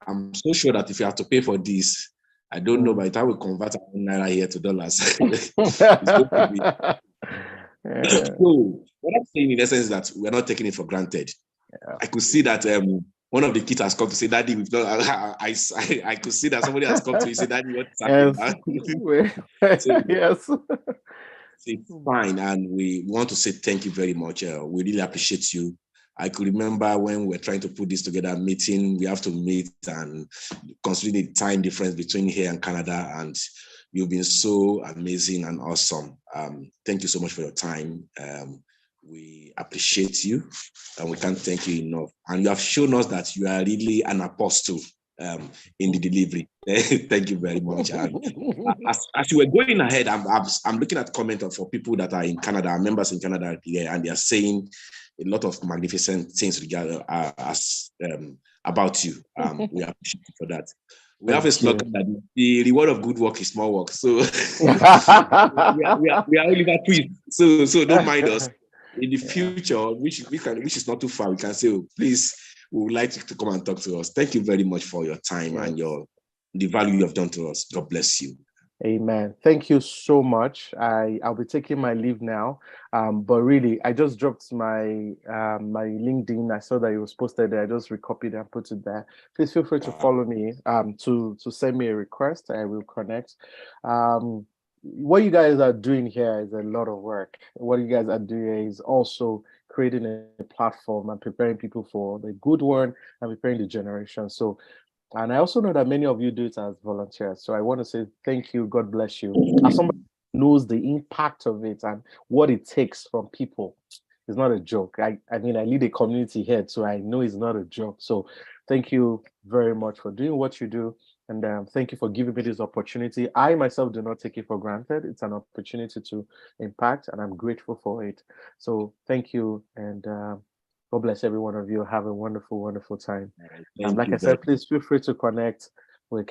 I'm so sure that if you have to pay for this, I don't know, by the time we convert Naira here to dollars, it's going to be. So what I'm saying in essence is that we're not taking it for granted. Yeah. I could see that one of the kids has come to say, "Daddy, we've done." I could see that somebody has come to you say, "Daddy, what's happening?" So, yes, it's fine, and we want to say thank you very much. We really appreciate you. I could remember when we were trying to put this together, meeting, we have to meet, and considering the time difference between here and Canada, and you've been so amazing and awesome. Thank you so much for your time. We appreciate you, and we can't thank you enough. And you have shown us that you are really an apostle in the delivery. Thank you very much. As you were going ahead, I'm looking at comments for people that are in Canada, members in Canada here, and they are saying a lot of magnificent things about you. We appreciate you for that. We have a slogan that the reward of good work is small work. So we are Oliver Twist. So don't mind us. In the future, which is not too far, we can say, oh, please, we would like you to come and talk to us. Thank you very much for your time and the value you have done to us. God bless you. Amen. Thank you so much. I'll be taking my leave now. But really, I just dropped my my LinkedIn. I saw that it was posted there. I just recopied and put it there. Please feel free to follow me. To send me a request. I will connect. What you guys are doing here is a lot of work. What you guys are doing is also creating a platform and preparing people for the good one and preparing the generation. So, and I also know that many of you do it as volunteers. So I want to say thank you. God bless you. As somebody who knows the impact of it and what it takes from people, it's not a joke. I mean, I lead a community here, so I know it's not a joke. So thank you very much for doing what you do. And thank you for giving me this opportunity. I myself do not take it for granted. It's an opportunity to impact, and I'm grateful for it. So thank you, and God bless every one of you. Have a wonderful, wonderful time. Like I said, please feel free to connect. We can